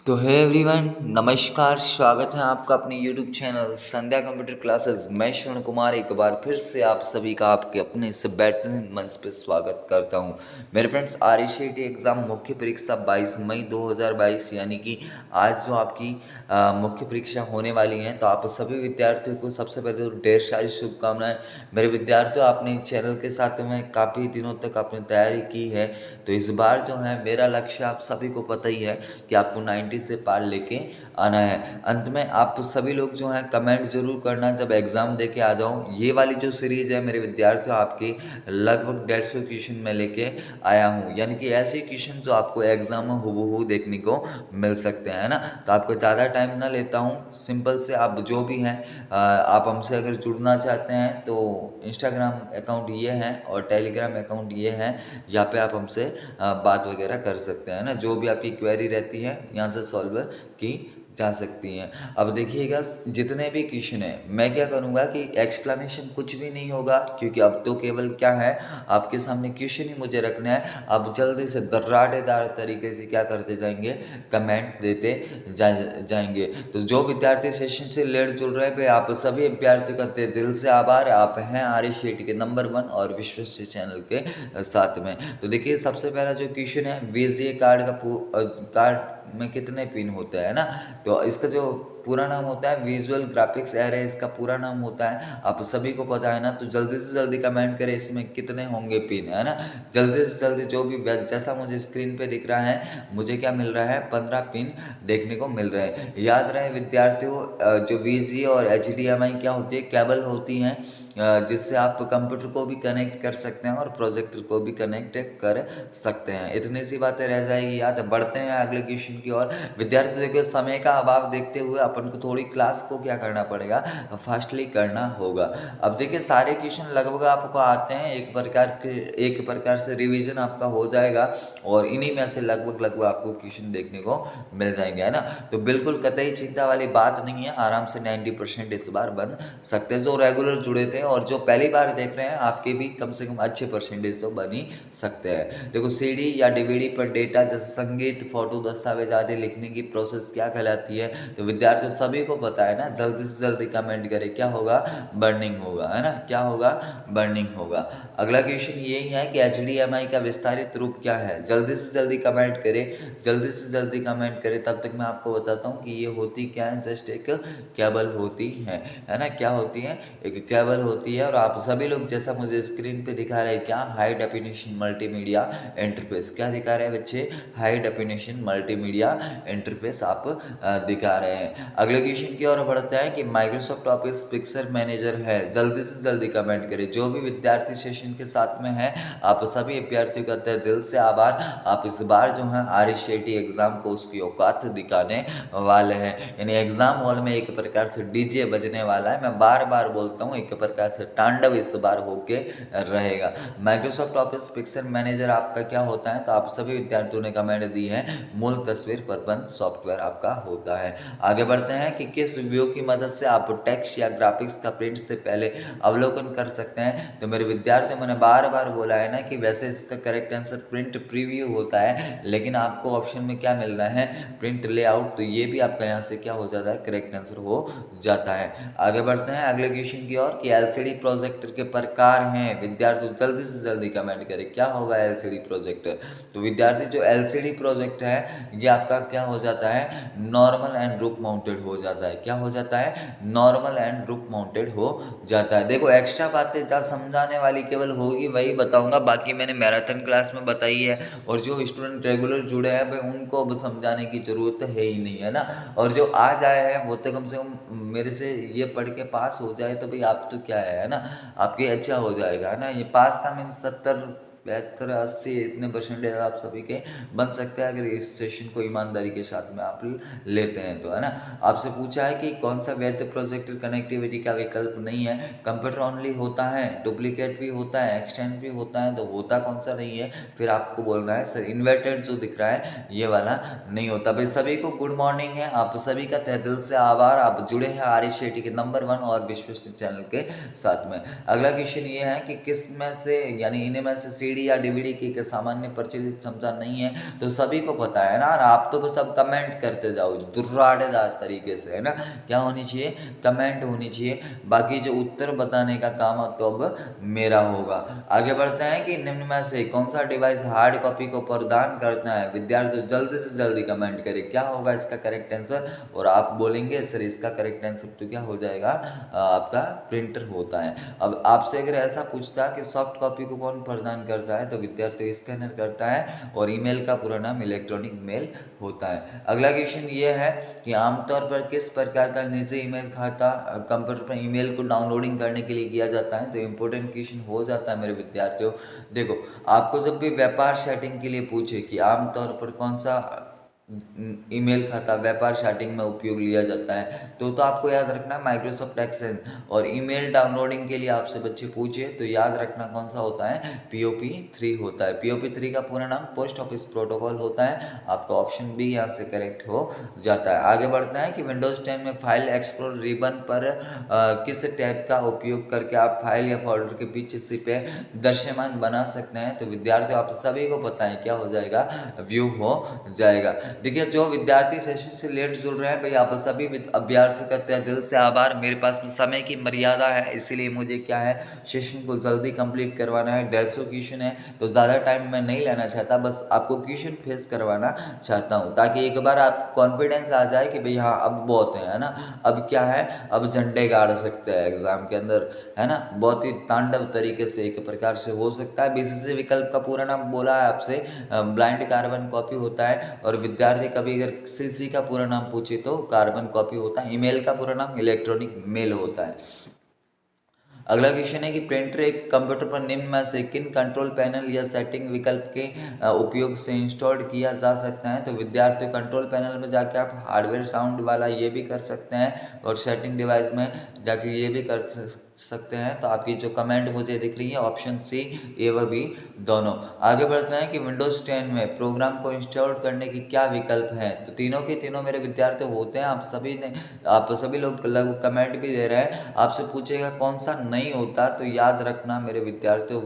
तो है एवरीवन, नमस्कार। स्वागत है आपका अपने यूट्यूब चैनल संध्या कंप्यूटर क्लासेस। मैं श्रवण कुमार एक बार फिर से आप सभी का आपके अपने इस बेहतरीन मंच पे स्वागत करता हूं। मेरे फ्रेंड्स, RCET एग्ज़ाम मुख्य परीक्षा 22 मई 2022 यानी कि आज जो आपकी मुख्य परीक्षा होने वाली है, तो आप सभी विद्यार्थियों को सबसे पहले तो ढेर सारी शुभकामनाएं। मेरे विद्यार्थियों, आपने चैनल के साथ में काफ़ी दिनों तक आपने तैयारी की है, तो इस बार जो है मेरा लक्ष्य आप सभी को पता ही है कि आपको 90 से पार लेके आना है। अंत में आप सभी लोग जो हैं कमेंट जरूर करना जब एग्ज़ाम दे के आ जाओ। ये वाली जो सीरीज़ है मेरे विद्यार्थियों, आपकी लगभग 150 क्वेश्चन मैं लेके आया हूँ, यानी कि ऐसे क्वेश्चन जो आपको एग्ज़ाम में हूबहू देखने को मिल सकते हैं, है ना। तो आपको ज़्यादा टाइम ना लेता हूँ, सिंपल से आप जो भी हैं आप हमसे अगर जुड़ना चाहते हैं तो इंस्टाग्राम अकाउंट ये है और टेलीग्राम अकाउंट ये है। यहाँ पे आप हमसे बात वगैरह कर सकते हैं ना, जो भी आपकी क्वेरी रहती है यहाँ से सॉल्व की जा सकती हैं। अब देखिएगा, जितने भी क्वेश्चन हैं मैं क्या करूँगा कि एक्सप्लेनेशन कुछ भी नहीं होगा, क्योंकि अब तो केवल क्या है, आपके सामने क्वेश्चन ही मुझे रखना है। आप जल्दी से दर्राटेदार तरीके से क्या करते जाएंगे, कमेंट देते जाएंगे। तो जो विद्यार्थी सेशन से लेट जुड़ रहे हैं, आप सभी विद्यार्थियों का दिल से आभार। आप हैं RCET के नंबर 1 और विश्वस्त चैनल के साथ में। तो देखिए, सबसे पहला जो क्वेश्चन है, VGA कार्ड का कार्ड में कितने पिन होते हैं ना। तो इसका जो पूरा नाम होता है विजुअल ग्राफिक्स एरे, इसका पूरा नाम होता है। आप सभी को पता है ना, तो जल्दी से जल्दी कमेंट करें इसमें कितने होंगे पिन, है ना। जल्दी से जल्दी जो भी जैसा मुझे स्क्रीन पे दिख रहा है, मुझे क्या मिल रहा है, 15 पिन देखने को मिल रहे हैं। याद रहे विद्यार्थियों, जो VGA और HDMI क्या होती है, केबल होती हैं, जिससे आप कंप्यूटर को भी कनेक्ट कर सकते हैं और प्रोजेक्टर को भी कनेक्ट कर सकते हैं। इतनी सी बातें रह जाएगी याद। बढ़ते हैं अगले क्वेश्चन की ओर। विद्यार्थियों को समय का अभाव देखते हुए अपन को थोड़ी क्लास को क्या करना पड़ेगा, फास्टली करना होगा। अब देखिए, सारे क्वेश्चन लगभग आपको आते हैं, एक प्रकार से रिवीजन आपका हो जाएगा और इन्हीं में से लगभग आपको क्वेश्चन देखने को मिल जाएंगे, है ना। तो बिल्कुल कतई चिंता वाली बात नहीं है, आराम से 90% इस बार बन सकते हैं। जो रेगुलर जुड़े थे और जो पहली बार देख रहे हैं, आपके भी कम से कम अच्छे परसेंटेज तो बन ही सकते हैं। देखो, CD या DVD पर डेटा जैसे संगीत, फोटो, दस्तावेज आदि लिखने की प्रोसेस क्या कहलाती है, तो विद्यार्थियों सभी को पता है ना। जल्दी से जल्दी कमेंट करें, क्या होगा, बर्निंग होगा, है ना। क्या होगा, बर्निंग होगा। अगला क्वेश्चन यही है कि HDMI का विस्तारित रूप क्या है। जल्दी से जल्दी कमेंट करें, जल्दी से जल्दी कमेंट करें। तब तक मैं आपको बताता हूँ कि ये होती क्या है, जस्ट एक केबल होती है ना। क्या होती है, एक केबल होती है। और आप सभी लोग जैसा मुझे स्क्रीन पे दिखा रहे हैं, क्या, हाई डेफिनेशन मल्टीमीडिया इंटरफेस, क्या दिखा रहे हैं बच्चे, हाई डेफिनेशन मल्टीमीडिया इंटरफेस आप दिखा रहे हैं। अगले क्वेश्चन की ओर बढ़ते हैं कि माइक्रोसॉफ्ट ऑफिस पिक्चर मैनेजर है। जल्दी से जल्दी कमेंट करें, जो भी विद्यार्थी सेशन के साथ में है, आप सभी विद्यार्थियों का तहे दिल से आभार। आप इस बार जो है RCET एग्जाम को उसकी औकात दिखाने वाले हैं, यानी एग्जाम हॉल में एक प्रकार से DJ बजने वाला है। मैं बार बार बोलता हूँ, एक प्रकार से तांडव इस बार होके रहेगा। माइक्रोसॉफ्ट ऑफिस पिक्चर मैनेजर आपका क्या होता है, तो आप सभी विद्यार्थियों ने कमेंट दी है, मूल तस्वीर प्रबंध सॉफ्टवेयर आपका होता है। आगे बढ़ते हैं कि किस व्यू की मदद से आप टेक्स्ट या ग्राफिक्स का प्रिंट से पहले अवलोकन कर सकते हैं। तो मेरे विद्यार्थियों, मैंने बार बार बोला है ना कि वैसे इसका करेक्ट आंसर प्रिंट प्रीव्यू होता है, लेकिन आपको ऑप्शन में क्या मिल रहा है, प्रिंट लेआउट। तो ये भी आपका यहाँ से क्या हो जाता है, करेक्ट आंसर हो जाता है। आगे बढ़ते हैं अगले क्वेश्चन की ओर कि LCD प्रोजेक्टर के प्रकार हैं। विद्यार्थी जल्दी से जल्दी कमेंट करें, क्या होगा LCD प्रोजेक्टर। तो विद्यार्थी, जो LCD प्रोजेक्टर है, ये आपका क्या हो जाता है, नॉर्मल एंड रूफ माउंटेड हो जाता है। क्या हो जाता है, नॉर्मल एंड रूफ माउंटेड हो जाता है। देखो, एक्स्ट्रा बातें जहाँ समझाने वाली केवल होगी वही बताऊंगा, बाकी मैंने मैराथन क्लास में बताई है। और जो स्टूडेंट रेगुलर जुड़े हैं भाई, उनको अब समझाने की जरूरत है ही नहीं, है ना। और जो आज आए हैं वो तो कम से कम मेरे से ये पढ़ के पास हो जाए तो भाई आप तो क्या है ना, आपके अच्छा हो जाएगा, है ना। ये पास का मीन 70, 72, 80 इतने परसेंटेज आप सभी के बन सकते हैं, अगर इस सेशन को ईमानदारी के साथ में आप लेते हैं तो, है ना। आपसे पूछा है कि कौन सा वैध प्रोजेक्टर कनेक्टिविटी का विकल्प नहीं है। कंप्यूटर ओनली होता है, डुप्लीकेट भी होता है, एक्सटेंड भी होता है, तो होता कौन सा नहीं है, फिर आपको बोलना है सर इन्वर्टेड जो दिख रहा है ये वाला नहीं होता। भाई सभी को गुड मॉर्निंग है, आप सभी का तहे दिल से आभार। आप जुड़े हैं RCET के नंबर 1 और विश्वस्त चैनल के साथ में। अगला क्वेश्चन ये है कि किस में से, यानी इन्हें में से सीडी या डीवीडी की एक सामान्य प्रचलित क्षमता नहीं है, तो सभी को पता है ना। आप तो बस अब कमेंट करते जाओ दुर्राड़ेदार तरीके से, है ना। क्या होनी चाहिए, कमेंट होनी चाहिए, बाकी जो उत्तर बताने का काम तो अब मेरा होगा। आगे बढ़ते हैं कि निम्न में से कौन सा डिवाइस हार्ड कॉपी को प्रदान करता है। विद्यार्थी जल्दी से जल्दी कमेंट करें, क्या होगा इसका करेक्ट आंसर। और आप बोलेंगे सर इसका करेक्ट आंसर तो क्या हो जाएगा, आपका प्रिंटर होता है। अब आपसे अगर ऐसा पूछता कि सॉफ्ट कॉपी को कौन प्रदान करता है, तो विद्यार्थी स्कैनर करता है, और ईमेल का पूरा नाम इलेक्ट्रॉनिक मेल होता है। अगला क्वेश्चन ये है कि आमतौर पर किस प्रकार का निजी ईमेल खाता कंप्यूटर पर ईमेल को डाउनलोडिंग करने के लिए किया जाता है। तो इम्पोर्टेंट क्वेश्चन हो जाता है मेरे विद्यार्थियों। देखो, आपको जब भी व्यापार सेटिंग के लिए पूछे कि आमतौर पर कौन सा ईमेल खाता व्यापार सेटिंग में उपयोग लिया जाता है, तो आपको याद रखना माइक्रोसॉफ्ट एक्सेल। और ईमेल डाउनलोडिंग के लिए आपसे बच्चे पूछे तो याद रखना कौन सा होता है, POP3 होता है। POP3 का पूरा नाम पोस्ट ऑफिस प्रोटोकॉल होता है। आपका ऑप्शन बी यहाँ से करेक्ट हो जाता है। आगे बढ़ते हैं कि विंडोज 10 में फाइल एक्सप्लोर रिबन पर किस टैब का उपयोग करके आप फाइल या फोल्डर के पीछे सिपे दृश्यमान बना सकते हैं। तो विद्यार्थियों आप सभी को पता है क्या हो जाएगा, व्यू हो जाएगा। देखिए, जो विद्यार्थी सेशन से लेट जुड़ रहे हैं भाई, आप सभी अभ्यर्थियों का तहे दिल से आभार। मेरे पास समय की मर्यादा है, इसीलिए मुझे क्या है, सेशन को जल्दी कंप्लीट करवाना है। 150 क्वेश्चन है, तो ज़्यादा टाइम मैं नहीं लेना चाहता, बस आपको क्वेश्चन फेस करवाना चाहता हूँ, ताकि एक बार आपको कॉन्फिडेंस आ जाए कि भाई हाँ अब बहुत है ना। अब क्या है, अब झंडे गाड़ सकते हैं एग्जाम के अंदर, है ना। बहुत ही तांडव तरीके से एक प्रकार से हो सकता है। BCC विकल्प का पूरा नाम बोला है आपसे, ब्लाइंड कार्बन कॉपी होता है। और विद्यार्थी कभी अगर CC का पूरा नाम पूछे तो कार्बन कॉपी होता है। ईमेल का पूरा नाम इलेक्ट्रॉनिक मेल होता है। अगला क्वेश्चन है कि प्रिंटर एक कंप्यूटर पर निम्न में से किन कंट्रोल पैनल या सेटिंग विकल्प के उपयोग से इंस्टॉल किया जा सकता है। तो विद्यार्थी कंट्रोल पैनल में जाके आप हार्डवेयर साउंड वाला ये भी कर सकते हैं, और सेटिंग डिवाइस में जाके ये भी कर सकते हैं। तो आपकी जो कमेंट मुझे दिख रही है ऑप्शन C, A व B दोनों। आगे बढ़ते हैं कि विंडोज 10 में प्रोग्राम को इंस्टॉल करने की क्या विकल्प है। तो तीनों के तीनों मेरे विद्यार्थी होते हैं। आप सभी लोग लगभग कमेंट भी दे रहे हैं। आपसे पूछेगा कौन सा नहीं होता, तो याद रखना मेरे विद्यार्थियों,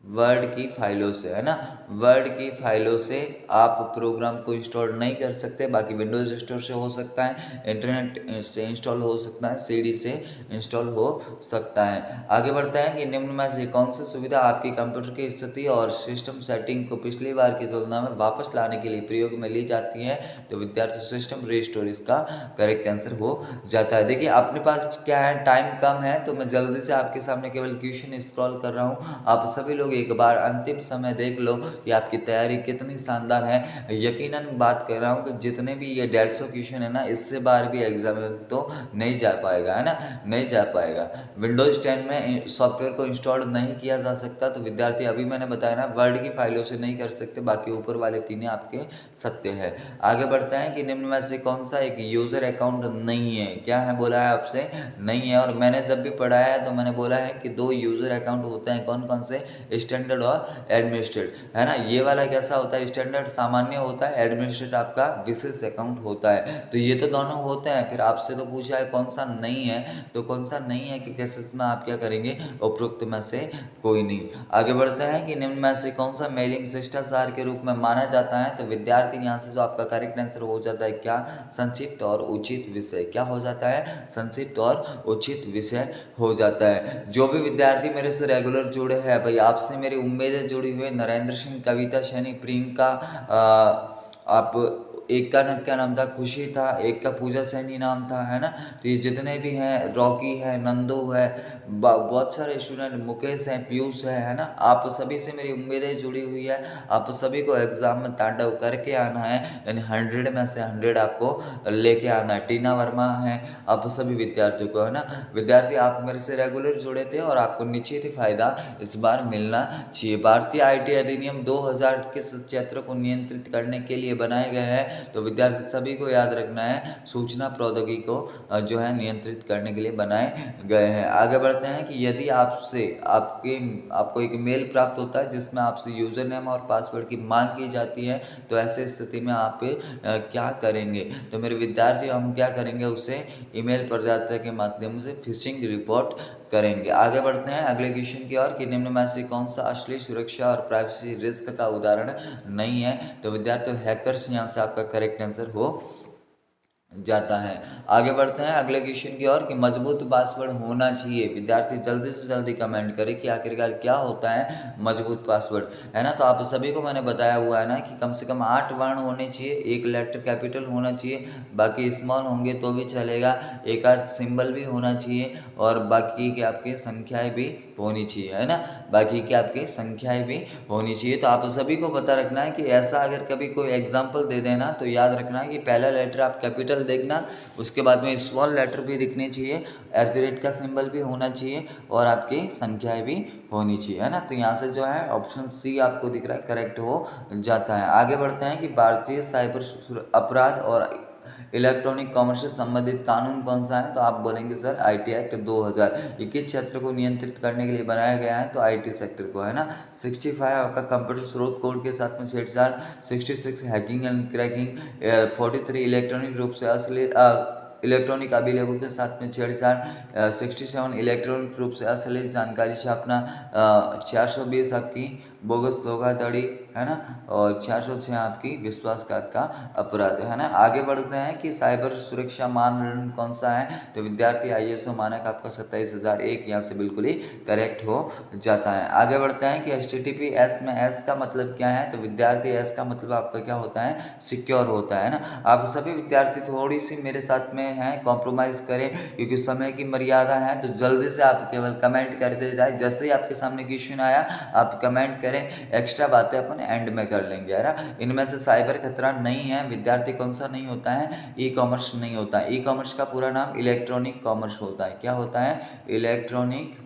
वर्ड की फाइलों से, है ना। वर्ड की फाइलों से आप प्रोग्राम को इंस्टॉल नहीं कर सकते। बाकी विंडोज स्टोर से हो सकता है, इंटरनेट से इंस्टॉल हो सकता है, CD से इंस्टॉल हो सकता है। आगे बढ़ते हैं कि निम्न में से कौन सी सुविधा आपकी कंप्यूटर की स्थिति और सिस्टम सेटिंग को पिछली बार की तुलना में वापस लाने के लिए प्रयोग में ली जाती है। तो विद्यार्थी सिस्टम रिस्टोर इसका करेक्ट आंसर हो जाता है। देखिए, अपने पास क्या है, टाइम कम है, तो मैं जल्दी से आपके सामने केवल क्वेश्चन स्क्रॉल कर रहा हूँ। आप सभी लोग एक बार अंतिम समय देख लो कि आपकी तैयारी कितनी शानदार है। यकीनन बात कर रहा हूँ कि जितने भी ये 150 क्वेश्चन है ना, इससे बार भी एग्जाम तो नहीं जा पाएगा, है ना, नहीं जा पाएगा। विंडोज 10 में सॉफ्टवेयर को इंस्टॉल नहीं किया जा सकता। तो विद्यार्थी अभी मैंने बताया ना, वर्ड की फाइलों से नहीं कर सकते, बाकी ऊपर वाले तीन आपके सत्य है। आगे बढ़ते हैं कि निम्न में से कौन सा एक यूजर अकाउंट नहीं है। क्या है, बोला है आपसे नहीं है। और मैंने जब भी पढ़ाया है तो मैंने बोला है कि 2 यूजर अकाउंट होते हैं, कौन कौन से, स्टैंडर्ड और एडमिनिस्ट्रेट, है ना। ये वाला कैसा होता है, स्टैंडर्ड सामान्य होता है, एडमिनिस्ट्रेट आपका विशेष अकाउंट होता है। तो ये तो दोनों होते हैं। फिर आपसे तो पूछा है कौन सा नहीं है, तो कौन सा नहीं है कि केसेस में आप क्या करेंगे, उपरोक्त में से कोई नहीं। आगे बढ़ते हैं कि निम्न में से कौन सा मेलिंग शिष्टाचार के रूप में माना जाता है। तो विद्यार्थी यहाँ से जो आपका करेक्ट आंसर हो जाता है क्या, संक्षिप्त और उचित विषय। क्या हो जाता है, संक्षिप्त और उचित विषय हो जाता है। जो भी विद्यार्थी मेरे से रेगुलर जुड़े हैं भाई, आपसे मेरी उम्मीदें जुड़ी हुई। नरेंद्र सिंह, कविता सैनी, प्रियंका, आप एक का क्या नाम था, खुशी था, एक का पूजा सैनी नाम था, है ना। तो ये जितने भी हैं, रॉकी है, नंदू है, बहुत सारे स्टूडेंट, मुकेश है, पीयूष है ना। आप सभी से मेरी उम्मीदें जुड़ी हुई है। आप सभी को एग्जाम में तांडव करके आना है, यानी 100 में से 100 आपको लेके आना है। टीना वर्मा है, आप सभी विद्यार्थियों को, है ना। विद्यार्थी आप मेरे से रेगुलर जुड़े थे और आपको निश्चित ही फायदा इस बार मिलना चाहिए। भारतीय IT अधिनियम 2000 किस क्षेत्र को नियंत्रित करने के लिए बनाए गए हैं। तो विद्यार्थी सभी को याद रखना है, सूचना प्रौद्योगिकी को जो है नियंत्रित करने के लिए बनाए गए हैं। आगे बढ़ते हैं कि यदि आपको एक मेल प्राप्त होता है जिसमें आपसे यूजर नेम और पासवर्ड की मांग की जाती है, तो ऐसे स्थिति में आप क्या करेंगे। तो मेरे विद्यार्थी हम क्या करेंगे, उसे ईमेल प्रदाता के माध्यम से फिशिंग रिपोर्ट करेंगे। आगे बढ़ते हैं अगले क्वेश्चन की ओर कि निम्न में से कौन सा असली सुरक्षा और प्राइवेसी रिस्क का उदाहरण नहीं है। तो विद्यार्थियों हैकर्स यहाँ से आपका करेक्ट आंसर हो जाता है। आगे बढ़ते हैं अगले क्वेश्चन की ओर कि मजबूत पासवर्ड होना चाहिए। विद्यार्थी जल्दी से जल्दी कमेंट करें कि आखिरकार क्या होता है मजबूत पासवर्ड, है ना। तो आप सभी को मैंने बताया हुआ है ना कि कम से कम 8 वर्ण होने चाहिए, एक लेटर कैपिटल होना चाहिए, बाकी स्मॉल होंगे तो भी चलेगा, एक आध सिंबल भी होना चाहिए और बाकी की आपकी संख्याएं भी होनी चाहिए, है ना। बाकी की आपकी संख्याएं भी होनी चाहिए। तो आप सभी को पता रखना है कि ऐसा अगर कभी कोई एग्जाम्पल दे देना तो याद रखना है कि पहला लेटर आप कैपिटल देखना, उसके बाद में स्मॉल लेटर भी दिखने चाहिए, @ का सिंबल भी होना चाहिए और आपकी संख्याएं भी होनी चाहिए, है ना। तो यहाँ से जो है ऑप्शन सी आपको दिख रहा है करेक्ट हो जाता है। आगे बढ़ते हैं कि भारतीय साइबर अपराध और इलेक्ट्रॉनिक कॉमर्स से संबंधित कानून कौन सा है। तो आप बोलेंगे सर IT एक्ट 2000, ये किस क्षेत्र को नियंत्रित करने के लिए बनाया गया है। तो IT सेक्टर को, है ना। 65 आपका कंप्यूटर स्रोत कोड के साथ में छेड़छाड़, 66 हैकिंग एंड क्रैकिंग, 43 इलेक्ट्रॉनिक रूप से असली इलेक्ट्रॉनिक अभिलेखों के साथ में छेड़छाड़, 67 इलेक्ट्रॉनिक रूप से असली जानकारी छापना, 420 आपकी बोगस धोखाधड़ी, है ना, और 606 आपकी विश्वासघात का अपराध, है ना। आगे बढ़ते हैं कि साइबर सुरक्षा मानदंड कौन सा है। तो विद्यार्थी ISO मानक आपका 27001 यहाँ से बिल्कुल ही करेक्ट हो जाता है। आगे बढ़ते हैं कि HTTPS में S का मतलब क्या है। तो विद्यार्थी S का मतलब आपका क्या होता है, सिक्योर होता है ना। आप सभी विद्यार्थी थोड़ी सी मेरे साथ में हैं, कॉम्प्रोमाइज़ करें क्योंकि समय की मर्यादा है। तो जल्दी से आप केवल कमेंट करते जाए, जैसे ही आपके सामने क्वेश्चन आया आप कमेंट करें, एक्स्ट्रा बातें अपन एंड में कर लेंगे, है ना। इनमें से साइबर खतरा नहीं है विद्यार्थी, कौन सा नहीं होता है, ई-कॉमर्स नहीं होता है। ई-कॉमर्स का पूरा नाम इलेक्ट्रॉनिक कॉमर्स होता है। क्या होता है, इलेक्ट्रॉनिक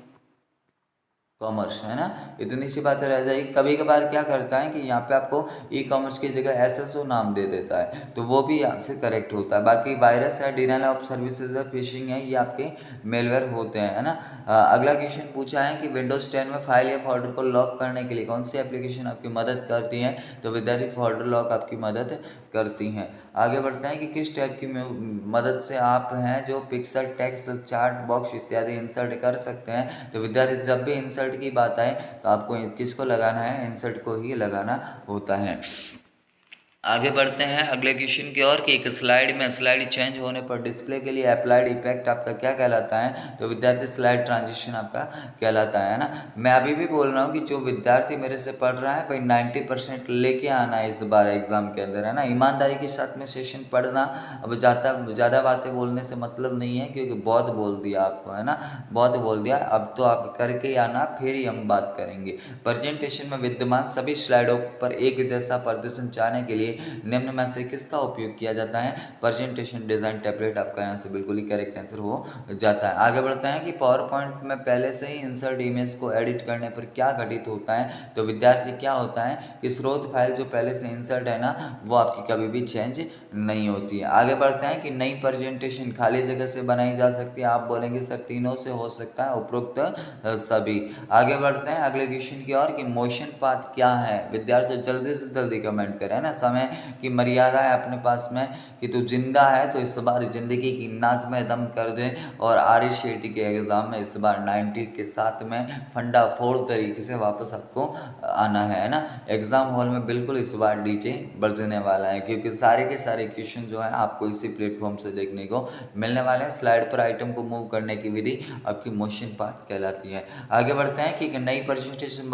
कॉमर्स, है ना। इतनी सी बातें रह जाएगी। कभी कभार क्या करता है कि यहाँ पे आपको ई-कॉमर्स की जगह SSO नाम दे देता है, तो वो भी यहाँ से करेक्ट होता है। बाकी वायरस है, डिनाइल ऑफ सर्विसेज है, फिशिंग है, ये आपके मेलवेयर होते हैं, है ना। अगला क्वेश्चन पूछा है कि विंडोज 10 में फाइल या फोल्डर को लॉक करने के लिए कौन सी एप्लीकेशन आपकी मदद करती है। तो विद्यार्थी फोल्डर लॉक आपकी मदद करती हैं। आगे बढ़ते हैं कि किस टाइप की मदद से आप हैं जो पिक्सल, टेक्स्ट, चार्ट बॉक्स इत्यादि इंसर्ट कर सकते हैं। तो विद्यार्थी जब भी इंसर्ट की बात आए तो आपको किसको लगाना है, इंसर्ट को ही लगाना होता है। आगे बढ़ते हैं अगले क्वेश्चन की ओर कि एक स्लाइड में स्लाइड चेंज होने पर डिस्प्ले के लिए अप्लाइड इफेक्ट आपका क्या कहलाता है। तो विद्यार्थी स्लाइड ट्रांजिशन आपका कहलाता है ना। मैं अभी भी बोल रहा हूँ कि जो विद्यार्थी मेरे से पढ़ रहा है भाई 90% लेके आना है इस बार एग्जाम के अंदर, है ना। ईमानदारी के साथ में सेशन पढ़ना। अब ज़्यादा बातें बोलने से मतलब नहीं है क्योंकि बहुत बोल दिया आपको, है ना, बहुत बोल दिया। अब तो आप करके आना, फिर ही हम बात करेंगे। प्रेजेंटेशन में विद्यमान सभी स्लाइडों पर एक जैसा प्रदर्शन चाहने के लिए निम्न में से किसका उपयोग किया जाता है। प्रेजेंटेशन डिजाइन टेम्पलेट आपका यहाँ से बिल्कुल ही करेक्ट आंसर हो जाता है। आगे बढ़ते हैं कि पावर पॉइंट में पहले से ही इंसर्ट इमेज को एडिट करने पर क्या घटित होता है। तो विद्यार्थी क्या होता है कि स्रोत फाइल जो पहले से इंसर्ट है ना, वो आपकी कभी भी चेंज नहीं होती है। आगे बढ़ते हैं कि नई प्रेजेंटेशन खाली जगह से बनाई जा सकती है। आप बोलेंगे सर तीनों से हो सकता है, उपरोक्त सभी। आगे बढ़ते हैं अगले क्वेश्चन की ओर कि मोशन पाथ क्या है। विद्यार्थी जल्दी से जल्दी कमेंट करें ना, समय की मर्यादा है अपने पास में कि तू जिंदा है तो इस बार जिंदगी की नाक में दम कर दे। और RSAT के एग्ज़ाम में इस बार 90 के साथ में फंडा फोड़ तरीके से वापस आपको आना है ना। एग्ज़ाम हॉल में बिल्कुल इस बार DJ बजने वाला है क्योंकि सारे के सारे क्वेश्चन जो है आपको इसी प्लेटफॉर्म से देखने को मिलने वाले हैं। स्लाइड पर आइटम को मूव करने की विधि आपकी मोशन पाथ कहलाती है। आगे बढ़ते हैं कि नई प्रेजेंटेशन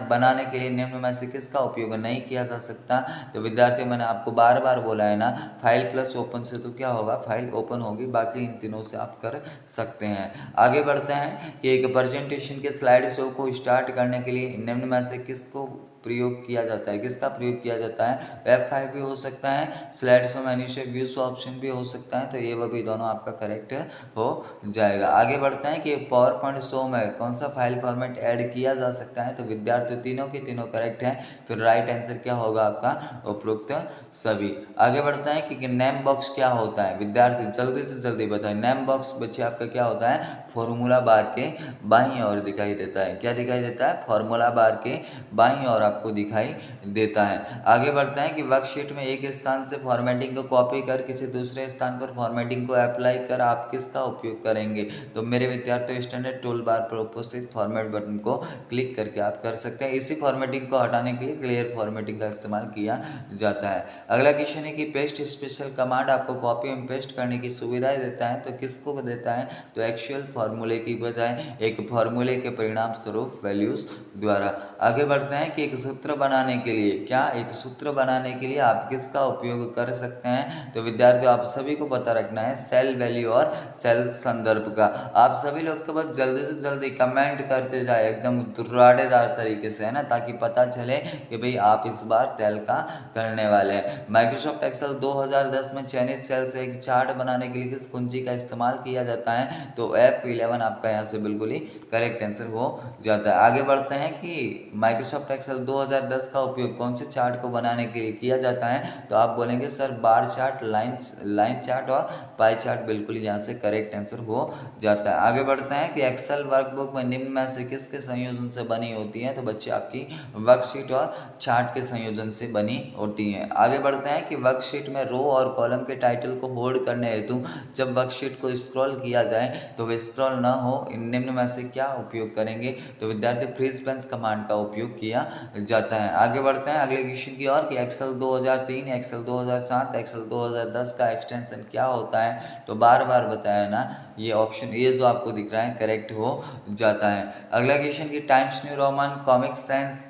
बनाने के लिए निम्न में से किसका उपयोग नहीं किया जा सकता। तो विद्यार्थी मैंने आपको बार बार बोला है ना, फाइल प्लस ओपन से तो क्या होगा, फाइल ओपन होगी, बाकी इन तीनों से आप कर सकते हैं। आगे बढ़ते हैं कि एक प्रेजेंटेशन के स्लाइड शो को स्टार्ट करने के लिए निम्न में से किसको प्रयोग किया जाता है, किसका प्रयोग किया जाता है। F5 भी हो सकता है, स्लाइड शो मेन्यू से व्यूज ऑप्शन भी हो सकता है। तो ये वो भी दोनों आपका करेक्ट हो जाएगा। आगे बढ़ते हैं कि पावर पॉइंट शो में कौन सा फाइल फॉर्मेट ऐड किया जा सकता है। तो विद्यार्थी तीनों के तीनों करेक्ट हैं। फिर राइट आंसर क्या होगा आपका, उपरोक्त सभी। आगे बढ़ते हैं कि नेम बॉक्स क्या होता है, विद्यार्थी जल्दी से जल्दी बताएं। नेम बॉक्स बच्चे आपका क्या होता है, फॉर्मूला बार के बाईं ओर दिखाई देता है। क्या दिखाई देता है, फॉर्मूला बार के बाईं ओर आपको दिखाई देता है। आगे बढ़ते हैं कि वर्कशीट में एक स्थान से फॉर्मेटिंग को कॉपी कर किसी दूसरे स्थान पर फॉर्मेटिंग को अप्लाई कर आप किसका उपयोग करेंगे। तो मेरे विद्यार्थियों, स्टैंडर्ड टूल बार पर उपस्थित फॉर्मेट बटन को क्लिक करके आप कर सकते हैं। इसी फॉर्मेटिंग को हटाने के लिए क्लियर फॉर्मेटिंग का इस्तेमाल किया जाता है। अगला क्वेश्चन है कि पेस्ट स्पेशल कमांड आपको कॉपी एंड पेस्ट करने की सुविधाएं देता है, तो किसको देता है, तो एक्चुअल फार्मूले की बजाय एक फार्मूले के परिणाम स्वरूप वैल्यूज द्वारा। आगे बढ़ते हैं कि एक सूत्र बनाने के लिए, क्या एक सूत्र बनाने के लिए आप किसका उपयोग कर सकते हैं। तो विद्यार्थियों, आप सभी को पता रखना है सेल वैल्यू और सेल संदर्भ का। आप सभी लोग तो बस जल्दी से जल्दी कमेंट करते जाए एकदम दुर्राटेदार तरीके से, है ना, ताकि पता चले कि भाई आप इस बार तेल का करने वाले हैं। माइक्रोसॉफ्ट एक्सेल 2010 में चयनित सेल से एक चार्ट बनाने के लिए किस कुंजी का इस्तेमाल किया जाता है, तो F11 आपका यहाँ से बिल्कुल ही करेक्ट आंसर हो जाता है। आगे बढ़ते हैं कि माइक्रोसॉफ्ट एक्सेल 2010 का उपयोग कौन से चार्ट को बनाने के लिए किया जाता है, तो आप बोलेंगे sir bar chart, line chart और पाई चार्ट, बिल्कुल यहाँ से करेक्ट आंसर हो जाता है। आगे बढ़ते हैं कि एक्सेल वर्कबुक में निम्न में से किसके संयोजन से बनी होती है, तो बच्चे आपकी वर्कशीट और चार्ट के संयोजन से बनी होती हैं। आगे बढ़ते हैं कि वर्कशीट में रो और कॉलम के टाइटल को होल्ड करने हेतु जब वर्कशीट को स्क्रॉल किया जाए तो वह स्क्रॉल न हो, निम्न में से क्या उपयोग करेंगे, तो विद्यार्थी फ्रीज पेंस कमांड का उपयोग किया जाता है। आगे बढ़ते हैं अगले क्वेश्चन की ओर कि एक्सेल 2003, एक्सेल 2007, एक्सेल 2010 का एक्सटेंशन क्या होता है, तो बार बार बताया ना, ये ऑप्शन ये जो आपको दिख रहा है करेक्ट हो जाता है। अगला क्वेश्चन की Times New Roman, Comic Sans,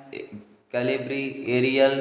Calibri, Arial,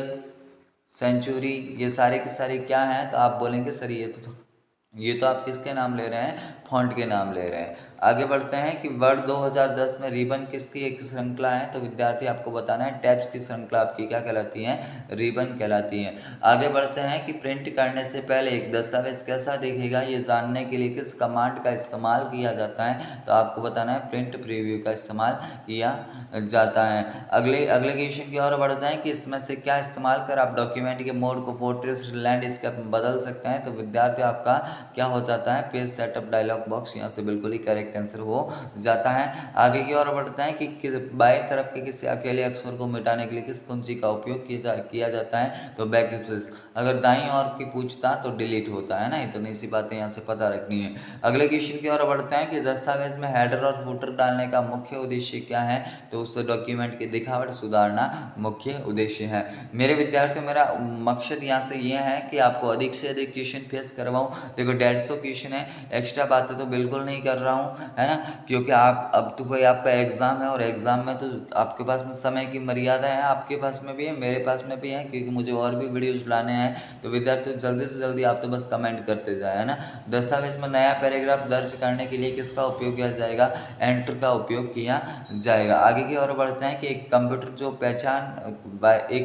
Century, ये सारे के सारे क्या हैं, तो आप बोलेंगे सर ये तो आप किसके नाम ले रहे हैं, फॉन्ट के नाम ले रहे हैं। आगे बढ़ते हैं कि वर्ड 2010 में रिबन किसकी एक श्रृंखला है, तो विद्यार्थी आपको बताना है टैब्स की श्रृंखला आपकी क्या कहलाती है, रिबन कहलाती है। आगे बढ़ते हैं कि प्रिंट करने से पहले एक दस्तावेज कैसा दिखेगा, ये जानने के लिए किस कमांड का इस्तेमाल किया जाता है, तो आपको बताना है प्रिंट प्रीव्यू का इस्तेमाल किया जाता है। अगले क्वेश्चन की ओर बढ़ते हैं कि इसमें से क्या इस्तेमाल कर आप डॉक्यूमेंट के मोड को पोर्ट्रेट लैंडस्केप में बदल सकते हैं, तो विद्यार्थी आपका क्या हो जाता है, पेज सेटअप डायलॉग बॉक्स, यहाँ से बिल्कुल ही करेक्ट आंसर हो जाता है। आगे की ओर बढ़ते हैं कि बाएं तरफ के किसी अकेले अक्षर को मिटाने के लिए किस कुंजी का उपयोग किया जाता है, तो बैकस्पेस। अगर दाईं ओर की पूछता तो डिलीट होता है ना, इतनी सी बातें यहाँ से पता रखनी है। अगले क्वेश्चन की ओर बढ़ते हैं कि दस्तावेज में हेडर और फुटर डालने का मुख्य उद्देश्य क्या है, तो उस डॉक्यूमेंट की दिखावट सुधारना मुख्य उद्देश्य है। मेरे विद्यार्थियों, मेरा मकसद यहाँ से ये है कि आपको अधिक से अधिक क्वेश्चन फेस करवाऊँ। देखो 150 क्वेश्चन है, एक्स्ट्रा बातें तो बिल्कुल नहीं कर रहा हूँ, है ना, क्योंकि आप अब तो भाई आपका एग्जाम है और एग्जाम में तो आपके पास में समय की मर्यादा है, आपके पास में भी है, मेरे पास में भी है, क्योंकि मुझे और भी वीडियोज लाने हैं। तो विद्यार्थियों जल्दी से जल्दी आप तो बस कमेंट करते जाए, है ना। दस्तावेज में नया पैराग्राफ दर्ज करने के लिए किसका उपयोग किया जाएगा, एंटर का उपयोग किया जाएगा। आगे की ओर बढ़ते हैं कि एक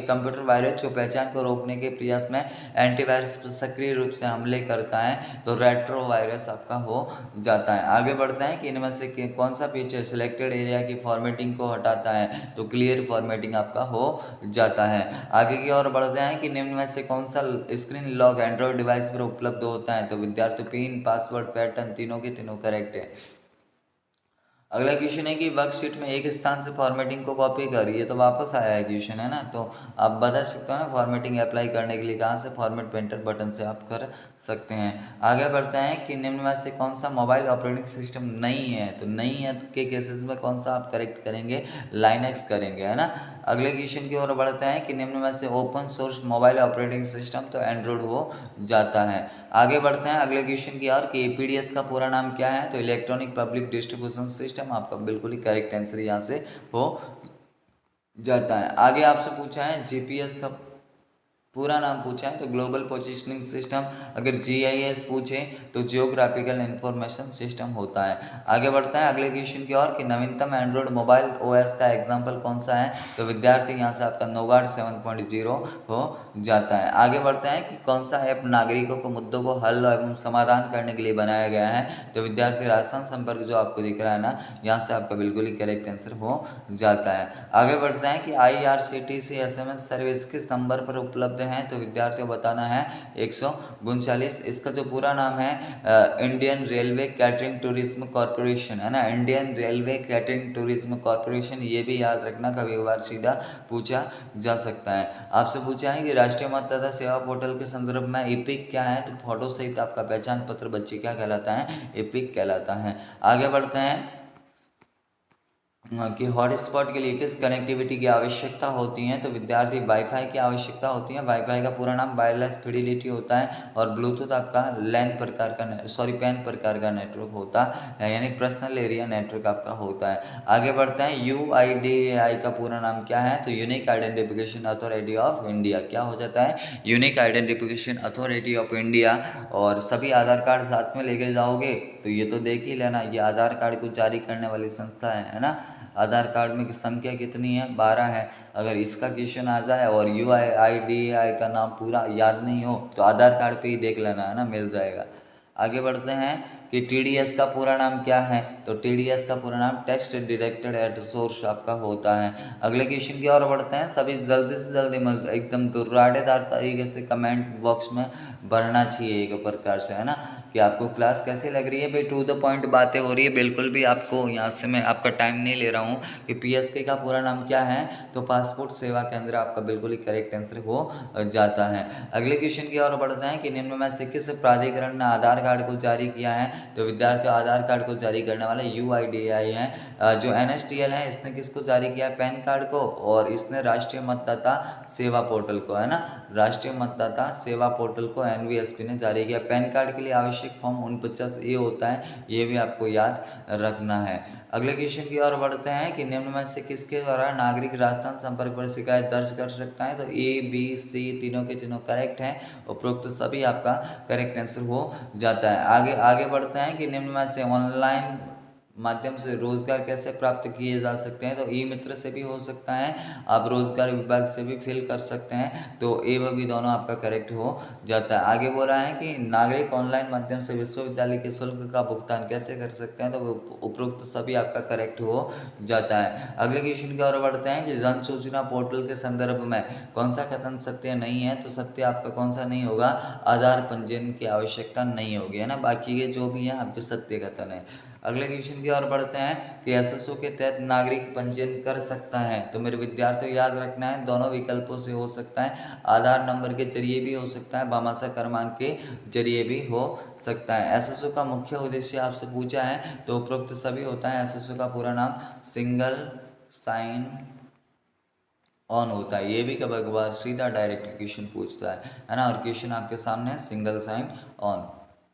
कंप्यूटर वायरस जो पहचान को रोकने के प्रयास में एंटीवायरस पर सक्रिय रूप से हमले करता है, तो रेट्रो वायरस आपका हो जाता है। आगे बढ़ते हैं कि इनमें से कौन सा फीचर सिलेक्टेड एरिया की फॉर्मेटिंग को हटाता है, तो क्लियर फॉर्मेटिंग आपका हो जाता है। आगे की ओर बढ़ते हैं कि निम्न में से कौन सा स्क्रीन लॉक एंड्रॉइड डिवाइस पर उपलब्ध होता है, तो विद्यार्थी पिन, पासवर्ड, पैटर्न, तीनों के तीनों करेक्ट है। अगला क्वेश्चन है कि वर्कशीट में एक स्थान से फॉर्मेटिंग को कॉपी करिए, तो वापस आया है क्वेश्चन, है ना, तो आप बता सकते हो ना फॉर्मेटिंग अप्लाई करने के लिए कहाँ से, फॉर्मेट पेंटर बटन से आप कर सकते हैं। आगे बढ़ते हैं कि निम्न में से कौन सा मोबाइल ऑपरेटिंग सिस्टम नहीं है, तो नहीं है के केसेस में कौन सा आप करेक्ट करेंगे, लाइनक्स करेंगे, है ना। अगले क्वेश्चन की ओर बढ़ते हैं कि निम्न में से open source mobile operating system, तो एंड्रॉइड हो जाता है। आगे बढ़ते हैं अगले क्वेश्चन की ओर कि एपीडीएस का पूरा नाम क्या है, तो इलेक्ट्रॉनिक पब्लिक डिस्ट्रीब्यूशन सिस्टम, आपका बिल्कुल ही करेक्ट आंसर यहाँ से हो जाता है। आगे आपसे पूछा है जीपीएस का पूरा नाम पूछा है, तो ग्लोबल पोजिशनिंग सिस्टम। अगर जीआईएस पूछे तो जियोग्राफिकल इंफॉर्मेशन सिस्टम होता है। आगे बढ़ता है अगले क्वेश्चन की ओर कि नवीनतम एंड्रॉइड मोबाइल ओएस का एग्जांपल कौन सा है, तो विद्यार्थी यहाँ से आपका नोगार्ड 7.0 हो जाता है। आगे बढ़ते हैं कि कौन सा ऐप नागरिकों को मुद्दों को हल एवं समाधान करने के लिए बनाया गया है, तो विद्यार्थी राजस्थान संपर्क जो आपको दिख रहा है ना, यहाँ से आपका बिल्कुल ही करेक्ट आंसर हो जाता है। आगे बढ़ते हैं कि IRCTC SMS सर्विस किस नंबर पर उपलब्ध हैं तो विद्यार्थियों बताना है 139। इसका जो पूरा नाम है Indian railway catering tourism corporation है ना, Indian railway catering tourism corporation. ये भी याद रखना, कभी कभार सीधा पूछा जा सकता है। आपसे पूछा है कि राष्ट्रीय मतदाता सेवा पोर्टल के संदर्भ में ईपिक क्या है, तो फोटो सहित आपका पहचान पत्र बच्चे क्या कहलाता है, ईपिक कहलाता है। आगे बढ़ते हैं कि हॉटस्पॉट के लिए किस कनेक्टिविटी की आवश्यकता होती है, तो विद्यार्थी वाईफाई की आवश्यकता होती है। वाईफाई का पूरा नाम वायरलेस फिडिलिटी होता है और ब्लूटूथ आपका लैन प्रकार का पैन प्रकार का नेटवर्क होता है, यानी पर्सनल एरिया नेटवर्क आपका होता है। आगे बढ़ते हैं, UIDAI का पूरा नाम क्या है, तो unique identification authority of India. क्या हो जाता है, unique identification authority of India. और सभी आधार कार्ड साथ में लेके जाओगे तो ये तो देख ही लेना, ये आधार कार्ड को जारी करने वाली संस्था है ना। आधार कार्ड में संख्या कितनी है, 12 है। अगर इसका क्वेश्चन आ जाए और UIDAI का नाम पूरा याद नहीं हो तो आधार कार्ड पे ही देख लेना है ना, मिल जाएगा। आगे बढ़ते हैं कि TDS का पूरा नाम क्या है, तो TDS का पूरा नाम टेक्स्ट डायरेक्टेड एट सोर्स आपका होता है। अगले क्वेश्चन की ओर बढ़ते हैं। सभी जल्दी से जल्दी एकदम दुर्राटेदार तरीके से कमेंट बॉक्स में भरना चाहिए एक प्रकार से, है ना, कि आपको क्लास कैसी लग रही है। भाई टू द पॉइंट बातें हो रही है, बिल्कुल भी आपको यहाँ से मैं आपका टाइम नहीं ले रहा हूँ। कि PSK का पूरा नाम क्या है, तो पासपोर्ट सेवा केंद्र आपका बिल्कुल ही करेक्ट आंसर हो जाता है। अगले क्वेश्चन की ओर बढ़ते हैं कि निम्न में से किस प्राधिकरण ने आधार कार्ड को जारी किया है, तो विद्यार्थियों आधार कार्ड को जारी करने वाला UIDAI है। जो NSTL है इसने किसको जारी किया, पैन कार्ड को, और इसने राष्ट्रीय मतदाता सेवा पोर्टल को, है ना, राष्ट्रीय मतदाता सेवा पोर्टल को NVSP ने जारी किया। पैन कार्ड के लिए आवश्यक फॉर्म 49A होता है, ये भी आपको याद रखना है। अगले क्वेश्चन की ओर बढ़ते हैं कि निम्न में से किसके द्वारा नागरिक राजस्थान संपर्क पर शिकायत दर्ज कर सकता है, तो ABC तीनों के तीनों करेक्ट हैं, उपरोक्त सभी आपका करेक्ट आंसर हो जाता है। आगे आगे बढ़ते हैं कि निम्न में से ऑनलाइन माध्यम से रोजगार कैसे प्राप्त किए जा सकते हैं, तो ई मित्र से भी हो सकता है, आप रोजगार विभाग से भी फिल कर सकते हैं, तो ए व बी दोनों आपका करेक्ट हो जाता है। आगे बोल रहा है कि नागरिक ऑनलाइन माध्यम से विश्वविद्यालय के शुल्क का भुगतान कैसे कर सकते हैं, तो उपरोक्त सभी आपका करेक्ट हो जाता है। अगले क्वेश्चन की ओर बढ़ते हैं कि जन सूचना पोर्टल के संदर्भ में कौन सा कथन सत्य नहीं है, तो सत्य आपका कौन सा नहीं होगा, आधार पंजीयन की आवश्यकता नहीं होगी, है ना, बाकी ये जो भी है आपके सत्य कथन है। अगले क्वेश्चन की ओर बढ़ते हैं कि SSO के तहत नागरिक पंजीयन कर सकता है, तो मेरे विद्यार्थियों याद रखना है दोनों विकल्पों से हो सकता है, आधार नंबर के जरिए भी हो सकता है, भामाशाह क्रमांक के जरिए भी हो सकता है। SSO का मुख्य उद्देश्य आपसे पूछा है, तो उपरोक्त सभी होता है। SSO का पूरा नाम सिंगल साइन ऑन होता है, ये भी कभी कभार सीधा डायरेक्ट क्वेश्चन पूछता है ना, और क्वेश्चन आपके सामने है सिंगल साइन ऑन।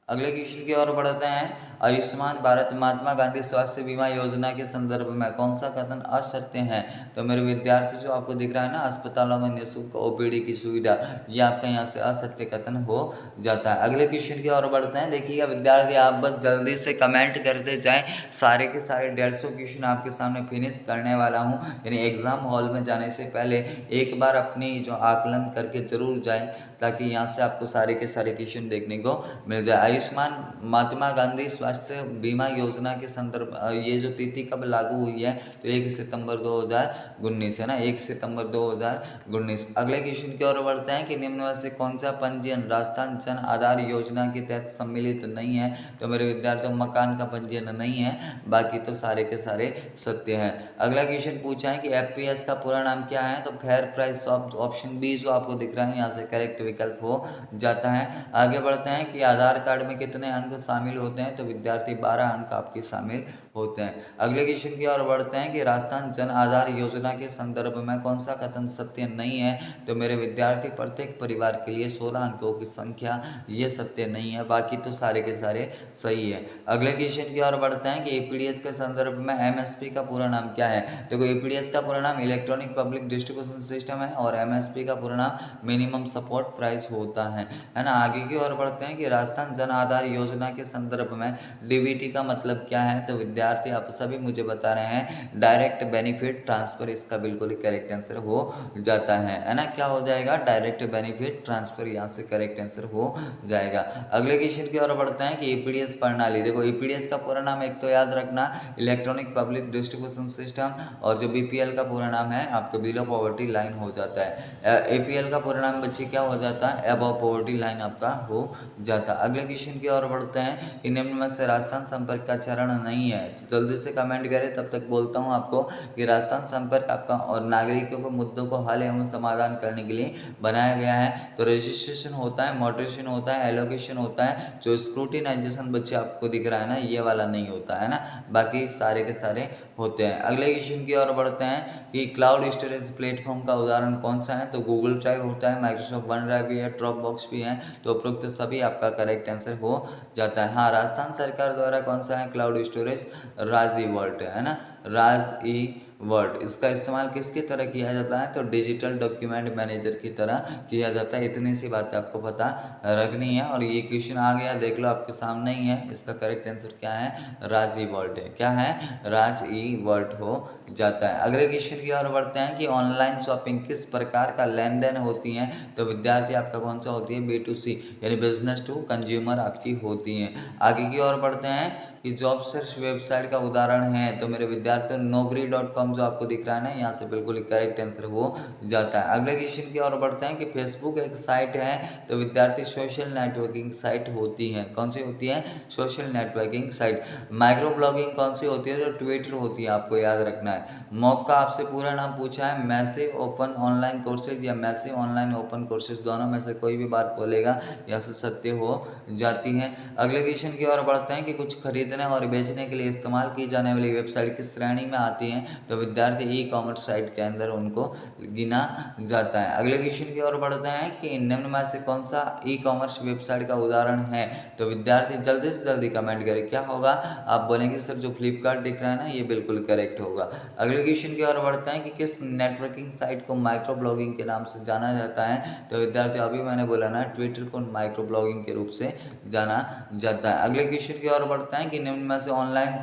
अगले क्वेश्चन की ओर बढ़ते हैं, आयुष्मान भारत महात्मा गांधी स्वास्थ्य बीमा योजना के संदर्भ में कौन सा कथन असत्य है, तो मेरे विद्यार्थी जो आपको दिख रहा है ना, अस्पतालों में निःशुल्क OPD की सुविधा, ये आपका यहाँ से असत्य कथन हो जाता है। अगले क्वेश्चन की ओर बढ़ते हैं। देखिएगा विद्यार्थी, आप बस जल्दी से कमेंट करते जाएं, सारे के सारे 150 क्वेश्चन आपके सामने फिनिश करने वाला हूँ, यानी एग्जाम हॉल में जाने से पहले एक बार अपनी जो आकलन करके जरूर जाएं, ताकि यहाँ से आपको सारे के सारे क्वेश्चन देखने को मिल जाए। आयुष्मान महात्मा गांधी स्वास्थ्य बीमा योजना के संदर्भ ये जो तिथि कब लागू हुई है, तो 1 सितंबर 2019 है ना, 1 सितंबर 2019। अगले क्वेश्चन की ओर बढ़ते हैं कि निम्न में से कौन सा पंजीयन राजस्थान जन आधार योजना के तहत सम्मिलित नहीं है, तो मेरे विद्यार्थियों मकान का पंजीयन नहीं है, बाकी तो सारे के सारे सत्य है। अगला क्वेश्चन पूछा है कि FPS का पूरा नाम क्या है, तो फेयर प्राइस ऑप्शन बी जो आपको दिख रहा है यहाँ से करेक्ट विकल्प हो जाता है। आगे बढ़ते हैं कि आधार कार्ड में कितने अंक शामिल होते हैं, तो विद्यार्थी 12 अंक आपके शामिल होते हैं। अगले क्वेश्चन की ओर बढ़ते हैं कि राजस्थान जन आधार योजना के संदर्भ में कौन सा कथन सत्य नहीं है, तो मेरे विद्यार्थी प्रत्येक परिवार के लिए 16 अंकों की संख्या, ये सत्य नहीं है, बाकी तो सारे के सारे सही है। अगले क्वेश्चन की ओर बढ़ते हैं कि APDS के संदर्भ में MSP का पूरा नाम क्या है, तो APDS का पूरा नाम इलेक्ट्रॉनिक पब्लिक डिस्ट्रीब्यूशन सिस्टम है, और MSP का पूरा नाम मिनिमम सपोर्ट प्राइस होता है ना। आगे की ओर बढ़ते हैं कि राजस्थान जन आधार योजना के संदर्भ में डीबीटी का मतलब क्या है? तो विद्यार्थी आप सभी मुझे बता रहे हैं डायरेक्ट बेनिफिट ट्रांसफर, इसका बिल्कुल ही करेक्ट आंसर हो जाता है ना। क्या हो जाएगा? डायरेक्ट बेनिफिट ट्रांसफर, यहाँ से करेक्ट आंसर हो जाएगा। अगले क्वेश्चन की ओर बढ़ते हैं कि ईपीडीएस प्रणाली, देखो ईपीडीएस का पूरा नाम एक तो याद रखना, इलेक्ट्रॉनिक पब्लिक डिस्ट्रीब्यूशन सिस्टम, और जो बीपीएल का पूरा नाम है आपका बिलो पॉवर्टी लाइन हो जाता है। एपीएल का पूरा नाम बच्चे क्या हो जाता है? अबव पॉवर्टी लाइन आपका हो जाता है। अगले क्वेश्चन की ओर बढ़ते हैं कि निम्न में से राजस्थान संपर्क का चरण नहीं है, तो जल्दी से कमेंट करें, तब तक बोलता हूँ आपको कि राजस्थान संपर्क आपका और नागरिकों के मुद्दों को हल एवं समाधान करने के लिए बनाया गया है। तो रजिस्ट्रेशन होता है, मॉडरेशन होता है, एलोकेशन होता है, जो स्क्रूटिनाइजेशन बच्चे आपको दिख रहा है ना, ये वाला नहीं होता है ना, बाकी सारे के सारे होते हैं। अगले क्वेश्चन की ओर बढ़ते हैं कि क्लाउड स्टोरेज प्लेटफॉर्म का उदाहरण कौन सा है? तो गूगल ड्राइव होता है, माइक्रोसॉफ्ट वन ड्राइव भी है, ड्रॉप बॉक्स भी है, तो उपरोक्त सभी आपका करेक्ट आंसर हो जाता है। हाँ, राजस्थान सरकार द्वारा कौन सा है क्लाउड स्टोरेज? राज ई वर्ल्ड है ना, राज ई वर्ड। इसका इस्तेमाल किसकी तरह किया जाता है? तो डिजिटल डॉक्यूमेंट मैनेजर की तरह किया जाता है। इतनी सी बात आपको पता रखनी है। और ये क्वेश्चन आ गया, देख लो आपके सामने ही है, इसका करेक्ट आंसर क्या है? राज ई वर्ल्ड है। क्या है? राज ई वर्ल्ड हो जाता है। अगले क्वेश्चन की ओर बढ़ते हैं कि ऑनलाइन शॉपिंग किस प्रकार का लेन देन होती है? तो विद्यार्थी आपका कौन सा होती है? B2C यानी बिजनेस टू कंज्यूमर आपकी होती है। आगे की ओर बढ़ते हैं कि जॉब सर्च वेबसाइट का उदाहरण है, तो मेरे विद्यार्थी naukri.com जो आपको दिख रहा है ना, यहाँ से बिल्कुल करेक्ट आंसर हो जाता है। अगले क्वेश्चन की ओर बढ़ते हैं कि फेसबुक एक साइट है, तो विद्यार्थी सोशल नेटवर्किंग साइट होती है। कौन सी होती है? Social networking site. Micro blogging कौन सी होती है? जो ट्विटर होती है, आपको याद रखना है। मॉक का आपसे पूरा नाम पूछा है, मैसिव ओपन ऑनलाइन कोर्सेज या मैसिव ऑनलाइन ओपन कोर्सेज, दोनों में से कोई भी बात बोलेगा या से सत्य हो जाती है। अगले क्वेश्चन की ओर बढ़ते हैं कि कुछ खरीदने और बेचने के लिए इस्तेमाल की जाने वाली वेबसाइट किस श्रेणी में आती है? तो विद्यार्थी ई कॉमर्स साइट के अंदर उनको गिना जाता है। अगले क्वेश्चन की ओर बढ़ते हैं कि निम्न में से कौन सा ई कॉमर्स वेबसाइट का उदाहरण है? तो विद्यार्थी जल्दी से जल्दी कमेंट करें, क्या होगा? आप बोलेंगे सर जो फ्लिपकार्ट दिख रहा है ना, ये बिल्कुल करेक्ट होगा। अगले क्वेश्चन की ओर बढ़ते हैं कि किस नेटवर्किंग साइट को माइक्रो ब्लॉगिंग के नाम से जाना जाता है? तो विद्यार्थी अभी मैंने बोला ना, ट्विटर को माइक्रो ब्लॉगिंग के रूप से जाना जाता है। अगले क्वेश्चन की ओर बढ़ते हैं कि निम्न में से ऑनलाइन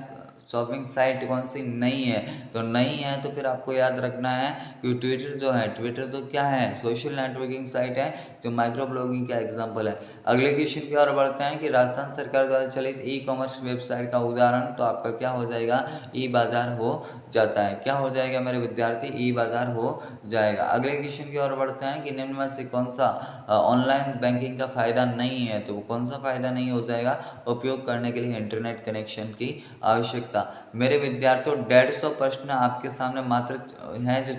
शॉपिंग साइट कौन सी नहीं है? तो नहीं है तो फिर आपको याद रखना है कि ट्विटर जो है, ट्विटर तो क्या है? सोशल नेटवर्किंग साइट है, जो माइक्रो ब्लॉगिंग का एग्जांपल है। अगले क्वेश्चन की ओर बढ़ते हैं कि राजस्थान सरकार द्वारा चलित ई कॉमर्स वेबसाइट का उदाहरण, तो आपका क्या हो जाएगा? ई बाजार हो जाता है। क्या हो जाएगा मेरे विद्यार्थी? ई बाजार हो जाएगा। अगले क्वेश्चन की ओर बढ़ते हैं कि निम्न में से कौन सा ऑनलाइन बैंकिंग का फायदा नहीं है? तो वो कौन सा फायदा नहीं हो जाएगा? उपयोग करने के लिए इंटरनेट कनेक्शन की आवश्यकता। मेरे विद्यार्थियों 150 प्रश्न आपके सामने मात्र हैं, जो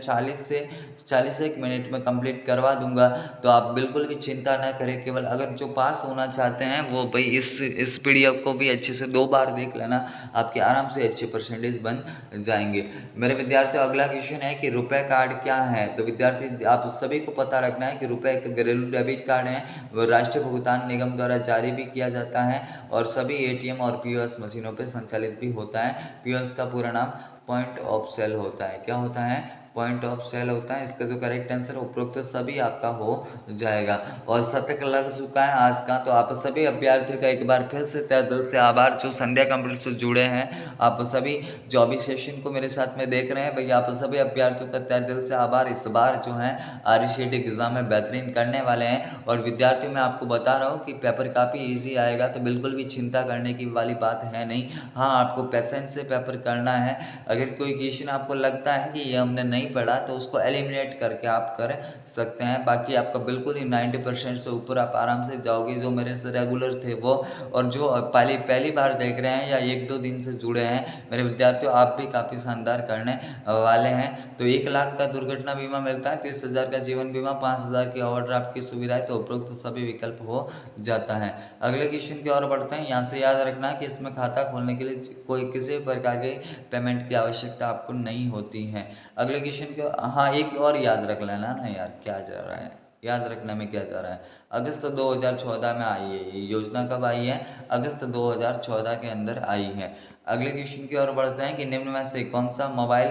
40 मिनट में कंप्लीट करवा दूंगा, तो आप बिल्कुल भी चिंता ना करें। केवल अगर जो पास होना चाहते हैं वो भाई इस पीडीएफ को भी अच्छे से 2 बार देख लेना, आपके आराम से अच्छे परसेंटेज बन जाएंगे। मेरे विद्यार्थियों अगला क्वेश्चन है कि रुपए कार्ड क्या है? तो विद्यार्थी आप सभी को पता रखना है कि रुपए एक घरेलू डेबिट कार्ड है, वो राष्ट्रीय भुगतान निगम द्वारा जारी भी किया जाता है और सभी एटीएम और पीओएस मशीनों पर संचालित भी होता है। पीओएस का पूरा नाम पॉइंट ऑफ सेल होता है। क्या होता है? पॉइंट ऑफ सेल होता है। इसका जो करेक्ट आंसर उपरोक्त सभी आपका हो जाएगा। और शतक लग चुका है आज का, तो आप सभी अभ्यर्थियों का एक बार फिर से तहे दिल से आभार जो संध्या कंप्यूटर से जुड़े हैं। आप सभी जो अभी सेशन को मेरे साथ में देख रहे हैं, भैया आप सभी अभ्यर्थियों का तहे दिल से आभार। इस बार जो है RCET एग्जाम में बेहतरीन करने वाले हैं और विद्यार्थियों मैं आपको बता रहा हूँ कि पेपर काफ़ी ईजी आएगा, तो बिल्कुल भी चिंता करने की वाली बात है नहीं। हाँ, आपको पेशेंस से पेपर करना है। अगर कोई क्वेश्चन आपको लगता है कि ये हमने नहीं पढ़ा, तो उसको एलिमिनेट करके आप कर सकते हैं। बाकी आपका बिल्कुल ही 90% से ऊपर आप आराम से जाओगे, जो मेरे से रेगुलर थे वो, और जो पहली बार देख रहे हैं या 1-2 दिन से जुड़े हैं मेरे विद्यार्थियों, आप भी काफ़ी शानदार करने वाले हैं। तो 1 लाख का दुर्घटना बीमा मिलता है, 30,000 का जीवन बीमा, 5,000 की ओवरड्राफ्ट की सुविधा है, तो उपरोक्त सभी विकल्प हो जाता है। अगले क्वेश्चन की ओर बढ़ते हैं। यहाँ से याद रखना है कि इसमें खाता खोलने के लिए कोई किसी प्रकार के पेमेंट की आवश्यकता आपको नहीं होती है। अगले क्वेश्चन को हाँ एक और याद रख लेना ना यार, क्या जा रहा है, याद रखने में क्या जा रहा है। अगस्त 2014 में आई है ये योजना। कब आई है? अगस्त 2014 के अंदर आई है। अगले क्वेश्चन की ओर बढ़ते हैं कि निम्न में से कौन सा मोबाइल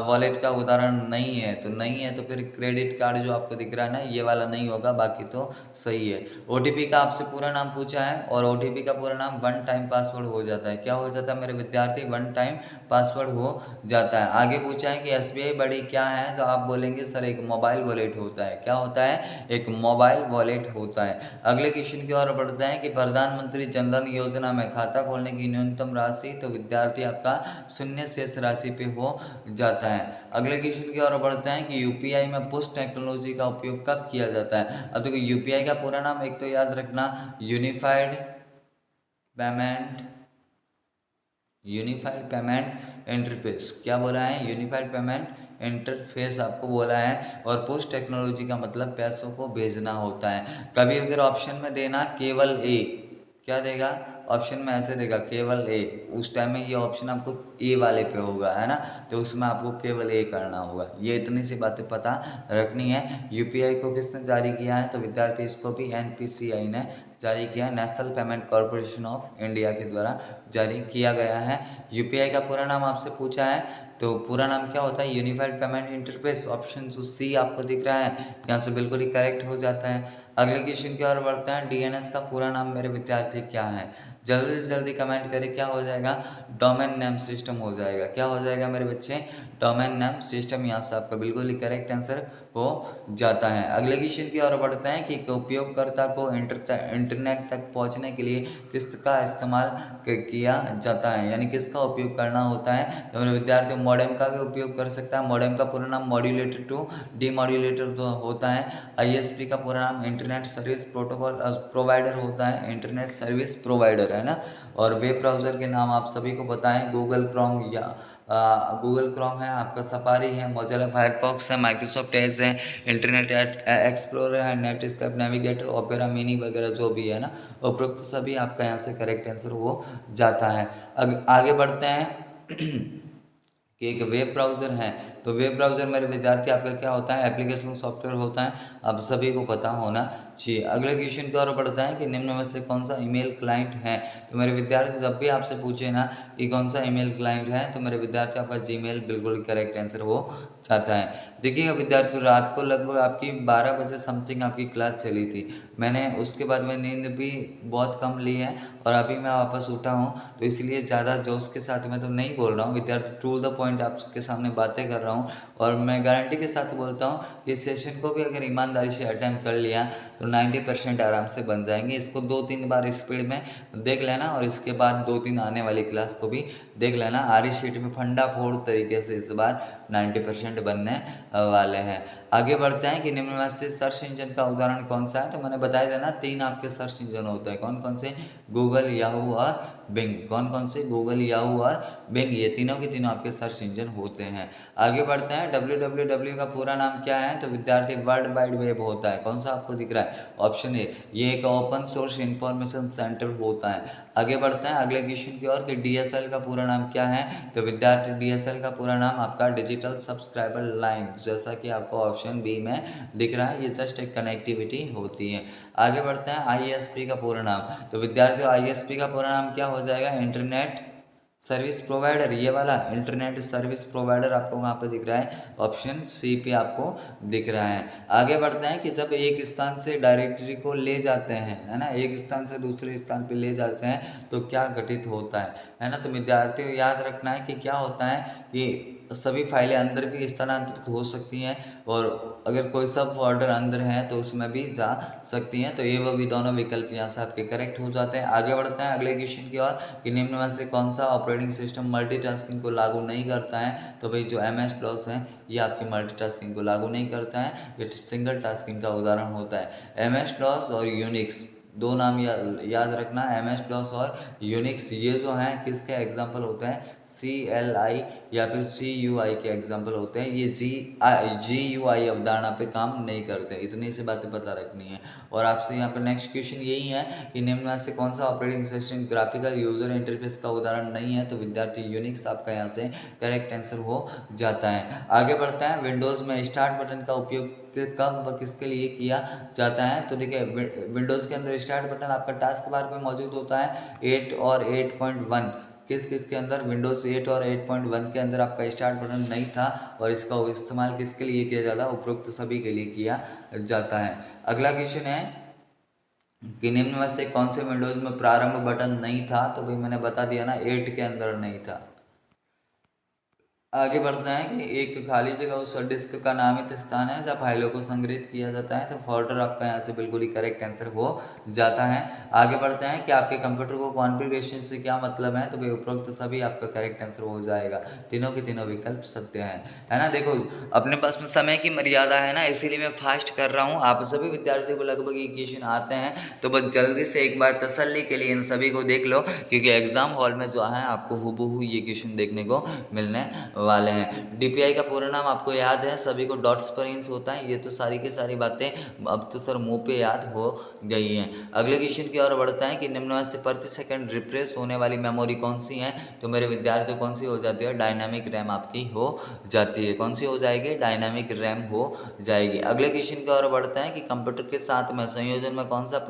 वॉलेट का उदाहरण नहीं है। तो नहीं है तो फिर क्रेडिट कार्ड जो आपको दिख रहा है ना, ये वाला नहीं होगा, बाकी तो सही है। ओटीपी का आपसे पूरा नाम पूछा है और ओटीपी का पूरा नाम वन टाइम पासवर्ड हो जाता है। क्या हो जाता है मेरे विद्यार्थी? वन टाइम पासवर्ड हो जाता है। आगे पूछा है कि एसबीआई बड़ी क्या है, तो आप बोलेंगे सर एक मोबाइल वॉलेट होता है। क्या होता है? एक मोबाइल वॉलेट होता है। अगले क्वेश्चन की ओर बढ़ते हैं कि प्रधानमंत्री जनधन योजना में खाता खोलने की न्यूनतम राशि, तो विद्यार्थी आपका शून्य शेष राशि पे हो जाता है। अगले क्वेश्चन की ओर बढ़ते हैं कि यूपीआई में पुश टेक्नोलॉजी का उपयोग कब किया जाता है। अब देखो यूपीआई का पूरा नाम एक तो याद रखना, पेमेंट यूनिफाइड पेमेंट इंटरफेस। क्या बोला है? यूनिफाइड पेमेंट इंटरफेस आपको बोला है। और पोस्ट टेक्नोलॉजी का मतलब पैसों को भेजना होता है। कभी अगर ऑप्शन में देना केवल ए, क्या देगा? ऑप्शन में ऐसे देगा केवल ए, उस टाइम में ये ऑप्शन आपको ए वाले पे होगा, है ना, तो उसमें आपको केवल ए करना होगा। ये इतनी सी बातें पता रखनी है। यूपीआई को किसने जारी किया है? तो विद्यार्थी इसको भी एनपीसीआई ने जारी किया है, national payment corporation of India के द्वारा जारी किया गया है। यूपीआई का पूरा नाम आपसे पूछा है, तो पूरा नाम क्या होता है? Unified payment interface. ऑप्शन जो सी आपको दिख रहा है यहाँ से बिल्कुल ही करेक्ट हो जाता है। अगले क्वेश्चन की ओर बढ़ते हैं। डीएनएस का पूरा नाम मेरे विद्यार्थी क्या है? जल्दी से जल्दी कमेंट करें। क्या हो जाएगा? डोमेन नेम सिस्टम हो जाएगा। क्या हो जाएगा मेरे बच्चे? Domain name system. यहाँ से आपका बिल्कुल ही करेक्ट आंसर हो जाता है। अगले क्वेश्चन की ओर बढ़ते हैं कि उपयोगकर्ता को इंटरनेट तक पहुंचने के लिए किसका इस्तेमाल किया जाता है, यानी किसका उपयोग करना होता है। तो मेरे विद्यार्थी मॉडेम का भी उपयोग कर सकता है। मॉडेम का पूरा नाम मॉड्यूलेटर टू डीमॉड्यूलेटर तो होता है। आईएसपी का पूरा नाम इंटरनेट सर्विस प्रोटोकॉल प्रोवाइडर होता है, इंटरनेट सर्विस प्रोवाइडर, है ना। और वेब ब्राउज़र के नाम आप सभी को पता है, गूगल क्रोम या गूगल क्रोम है, आपका सफारी है, मोजिला फायरफॉक्स है, माइक्रोसॉफ्ट एज है, इंटरनेट एक्सप्लोरर है, नेटस्केप नेविगेटर, ओपेरा मिनी वगैरह जो भी है ना, उपरोक्त सभी आपका यहाँ से करेक्ट आंसर हो जाता है। आगे बढ़ते हैं कि एक वेब ब्राउज़र है, तो वेब ब्राउज़र मेरे विद्यार्थी आपका क्या होता है? एप्लीकेशन सॉफ्टवेयर होता है, आप सभी को पता होना चाहिए। अगले क्वेश्चन की ओर बढ़ता है कि निम्न में से कौन सा ईमेल क्लाइंट है। तो मेरे विद्यार्थी जब भी आपसे पूछे ना कि कौन सा ईमेल क्लाइंट है, तो मेरे विद्यार्थी आपका जीमेल बिल्कुल करेक्ट आंसर हो जाता है। देखिएगा विद्यार्थी, रात को लगभग आपकी 12 बजे समथिंग आपकी क्लास चली थी। मैंने उसके बाद में नींद भी बहुत कम ली है और अभी मैं वापस उठा हूँ, तो इसलिए ज़्यादा जोश के साथ मैं तो नहीं बोल रहा हूँ विद्यार्थी, टू द पॉइंट आपके सामने बातें कर रहा हूँ। और मैं गारंटी के साथ बोलता हूँ कि इस सेशन को भी अगर ईमानदारी से अटेम्प्ट कर लिया तो 90% आराम से बन जाएंगे। इसको 2-3 बार स्पीड में देख लेना और इसके बाद 2-3 आने वाली क्लास को भी देख लेना। आरी शीट में फंडा फोड़ तरीके से इस बार 90% बनने वाले हैं। आगे बढ़ते हैं कि निम्न में से सर्च इंजन का उदाहरण कौन सा है। तो मैंने बताया था ना, 3 आपके सर्च इंजन होते हैं। कौन कौन से? गूगल, याहू और बिंग। कौन कौन से? गूगल, याहू और बिंग, ये तीनों के तीनों आपके सर्च इंजन होते हैं। आगे बढ़ते हैं। www का पूरा नाम क्या है। तो विद्यार्थी वर्ल्ड वाइड वेब होता है। कौन सा आपको दिख रहा है? ऑप्शन ए, ये एक ओपन सोर्स इंफॉर्मेशन सेंटर होता है। आगे बढ़ते हैं अगले क्वेश्चन की ओर कि डीएसएल का पूरा नाम क्या है। तो विद्यार्थी डीएसएल का पूरा नाम आपका डिजिटल सब्सक्राइबर लाइन, जैसा कि आपको ऑप्शन बी में दिख रहा है, ये जस्ट एक कनेक्टिविटी होती है। आगे बढ़ते हैं आईएसपी का पूरा नाम। तो विद्यार्थियों आईएसपी का पूरा नाम क्या हो जाएगा? इंटरनेट सर्विस प्रोवाइडर, ये वाला इंटरनेट सर्विस प्रोवाइडर आपको वहाँ पे दिख रहा है, ऑप्शन सी पे आपको दिख रहा है। आगे बढ़ते हैं कि जब एक स्थान से डायरेक्टरी को ले जाते हैं, है ना, एक स्थान से दूसरे स्थान पे ले जाते हैं तो क्या घटित होता है ना। तो विद्यार्थियों याद रखना है कि क्या होता है कि सभी फाइलें अंदर भी स्थानांतरित हो सकती हैं और अगर कोई सब फोल्डर अंदर है तो उसमें भी जा सकती हैं। तो ये वो भी दोनों विकल्प यहाँ से आपके करेक्ट हो जाते हैं। आगे बढ़ते हैं अगले क्वेश्चन की ओर कि निम्न में से कौन सा ऑपरेटिंग सिस्टम मल्टीटास्किंग को लागू नहीं करता है। तो भाई जो MS DOS है ये आपकी मल्टीटास्किंग को लागू नहीं करता है, ये सिंगल टास्किंग का उदाहरण होता है। MS DOS और यूनिक्स, दो नाम याद रखना, MS DOS और यूनिक्स, ये जो हैं किसके एग्जाम्पल होते हैं? CLI या फिर CUI के एग्जाम्पल होते हैं। ये GUI अवधारणा पे काम नहीं करते। इतनी सी बातें पता रखनी है। और आपसे यहाँ पर नेक्स्ट क्वेश्चन यही है कि निम्न में से कौन सा operating system graphical user interface का उदाहरण नहीं है। तो विद्यार्थी यूनिक्स आपका यहाँ से करेक्ट आंसर हो जाता है। आगे बढ़ता है। विंडोज़ में स्टार्ट बटन का उपयोग कब व किसके लिए किया जाता है। तो देखिए विंडोज़ के अंदर स्टार्ट बटन आपका टास्क बार पे मौजूद होता है 8 और 8.1 किस किस के अंदर, विंडोज़ 8 और 8.1 के अंदर आपका स्टार्ट बटन नहीं था और इसका इस्तेमाल किसके लिए किया जाता है, उपरोक्त सभी के लिए किया जाता है। अगला क्वेश्चन है कि निम्न में से कौन से विंडोज़ में प्रारंभ बटन नहीं था, तो भाई मैंने बता दिया ना, 8 के अंदर नहीं था। आगे बढ़ते हैं कि एक खाली जगह उस डिस्क का नामित स्थान है जब फाइलों को संग्रहित किया जाता है, तो फोल्डर आपका यहाँ से बिल्कुल ही करेक्ट आंसर हो जाता है। आगे बढ़ते हैं कि आपके कंप्यूटर को कॉन्फ़िगरेशन से क्या मतलब है, तो भाई उपरोक्त सभी आपका करेक्ट आंसर हो जाएगा। तीनों के तीनों विकल्प सत्य हैं, है ना। देखो अपने पास में समय की मर्यादा है ना, इसीलिए मैं फास्ट कर रहा हूँ। आप सभी विद्यार्थियों को लगभग ये क्वेश्चन आते हैं, तो बस जल्दी से एक बार तसल्ली के लिए इन सभी को देख लो, क्योंकि एग्जाम हॉल में जो है आपको हूबहू ये क्वेश्चन देखने को मिलने वाले हैं। डीपीआई का पूरा नाम आपको याद है, सभी को डॉट्स पर इंस होता है। ये तो सारी की सारी बातें अब तो सर मुंह पे याद हो गई हैं। अगले क्वेश्चन की ओर बढ़ता है कि निम्न में से प्रति सेकंड रिफ्रेश होने वाली मेमोरी कौन सी है, तो मेरे विद्यार्थियों कौन सी हो जाती है, डायनामिक रैम आपकी हो जाती है। कौन सी हो जाएगी, डायनामिक रैम हो जाएगी। अगले क्वेश्चन की ओर बढ़ता है कि कंप्यूटर के साथ में संयोजन में कौन सा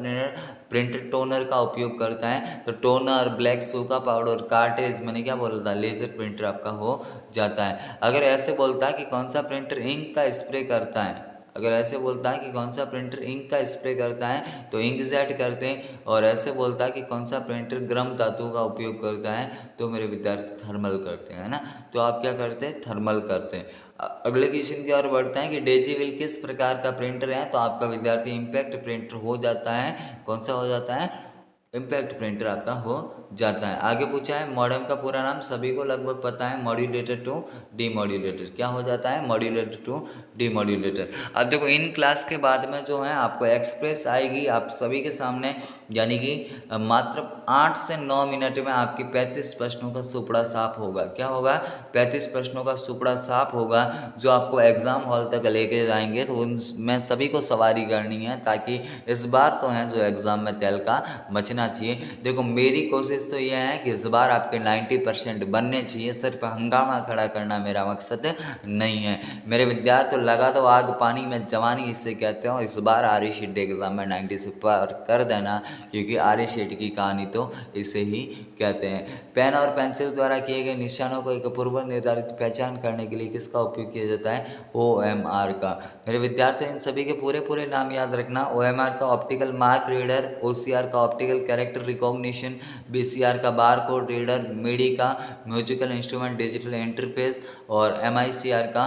प्रिंटर टोनर का उपयोग करता है, तो टोनर, ब्लैक सोका पाउडर, कार्टेज, मैंने क्या बोला था, लेजर प्रिंटर आपका हो जाता है। अगर ऐसे बोलता है कि कौन सा प्रिंटर इंक का स्प्रे करता है, अगर ऐसे बोलता है कि कौन सा प्रिंटर इंक का स्प्रे करता है, तो इंकजेट करते हैं। और ऐसे बोलता है कि कौन सा प्रिंटर गर्म धातु का उपयोग करता है, तो मेरे विद्यार्थी थर्मल करते हैं, है ना। तो आप क्या करते हैं, थर्मल करते हैं। अगले क्वेश्चन की ओर बढ़ते हैं कि डेजीविल किस प्रकार का प्रिंटर है, तो आपका विद्यार्थी इम्पैक्ट प्रिंटर हो जाता है। कौन सा हो जाता है, इम्पैक्ट प्रिंटर आपका हो जाता है। आगे पूछा है मॉडेम का पूरा नाम, सभी को लगभग पता है, मॉड्यूलेटर टू डीमॉड्यूलेटर। क्या हो जाता है, मॉड्यूलेटर टू डीमॉड्यूलेटर। अब देखो इन क्लास के बाद में जो है आपको एक्सप्रेस आएगी आप सभी के सामने, यानी कि मात्र 8 से 9 मिनट में आपकी 35 प्रश्नों का सुपड़ा साफ होगा। क्या होगा, 35 प्रश्नों का सुपड़ा साफ होगा, जो आपको एग्जाम हॉल तक लेके जाएंगे। तो उनमें सभी को सवारी करनी है, ताकि इस बार तो है जो एग्जाम में तेल का बचना चाहिए। देखो मेरी कोशिश तो यह है कि इस बार आपके 90% बनने चाहिए, सिर्फ हंगामा खड़ा करना मेरा मकसद नहीं है। मेरे विद्यार्थी लगा तो आग पानी में जवानी इसे कहते हो, इस बार आर्य शीट एग्जाम में 90 से पार कर देना, क्योंकि आर्य शीट की कहानी तो इसे ही कहते हैं। पेन और पेंसिल द्वारा किए गए निशानों को एक पूर्व निर्धारित पहचान करने के लिए किसका उपयोग किया जाता है, OMR का। मेरे विद्यार्थी इन सभी के पूरे पूरे नाम याद रखना। OMR का ऑप्टिकल मार्क रीडर, OCR का ऑप्टिकल कैरेक्टर रिकॉग्निशन, BCR का बार कोड रीडर, MIDI का म्यूजिकल इंस्ट्रूमेंट डिजिटल इंटरफेस, और MICR का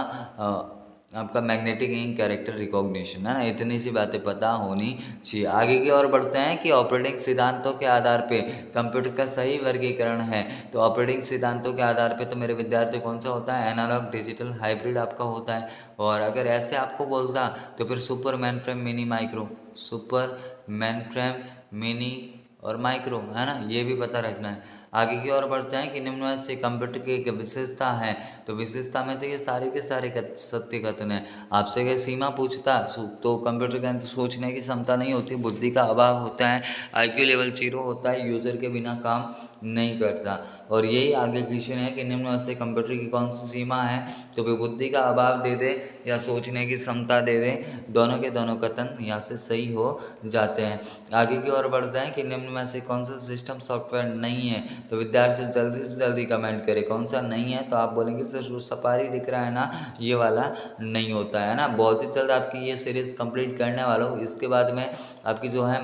आपका मैग्नेटिक इंक कैरेक्टर रिकॉग्निशन, है ना। इतनी सी बातें पता होनी चाहिए। आगे की ओर बढ़ते हैं कि ऑपरेटिंग सिद्धांतों के आधार पे कंप्यूटर का सही वर्गीकरण है, तो ऑपरेटिंग सिद्धांतों के आधार पे तो मेरे विद्यार्थी कौन सा होता है, एनालॉग, डिजिटल, हाइब्रिड आपका होता है। और अगर ऐसे आपको बोलता तो फिर super man frame, mini, micro, super man frame, mini और माइक्रो, है ना, ये भी पता रखना है। आगे की ओर बढ़ते हैं कि निम्न में से कंप्यूटर की एक विशेषता है, तो विशेषता में तो ये सारे के सारे सत्य कथन है। आपसे अगर सीमा पूछता तो कंप्यूटर के अंदर सोचने की क्षमता नहीं होती, बुद्धि का अभाव होता है, IQ लेवल 0 होता है, यूजर के बिना काम नहीं करता। और यही आगे क्वेश्चन है कि निम्न में से कंप्यूटर की कौन सी सीमा है, तो वे बुद्धि का अभाव दे दे या सोचने की क्षमता दे दे, दोनों के दोनों कथन यहाँ से सही हो जाते हैं। आगे की ओर बढ़ते हैं कि निम्न में से कौन सा सिस्टम सॉफ्टवेयर नहीं है, तो विद्यार्थी जल्दी से जल्दी कमेंट करें कौन सा नहीं है। तो आप बोलेंगे सर जो सफारी दिख रहा है ना, ये वाला नहीं होता है ना। बहुत ही जल्द आपकी ये सीरीज कंप्लीट करने वाला हूँ, इसके बाद में आपकी जो है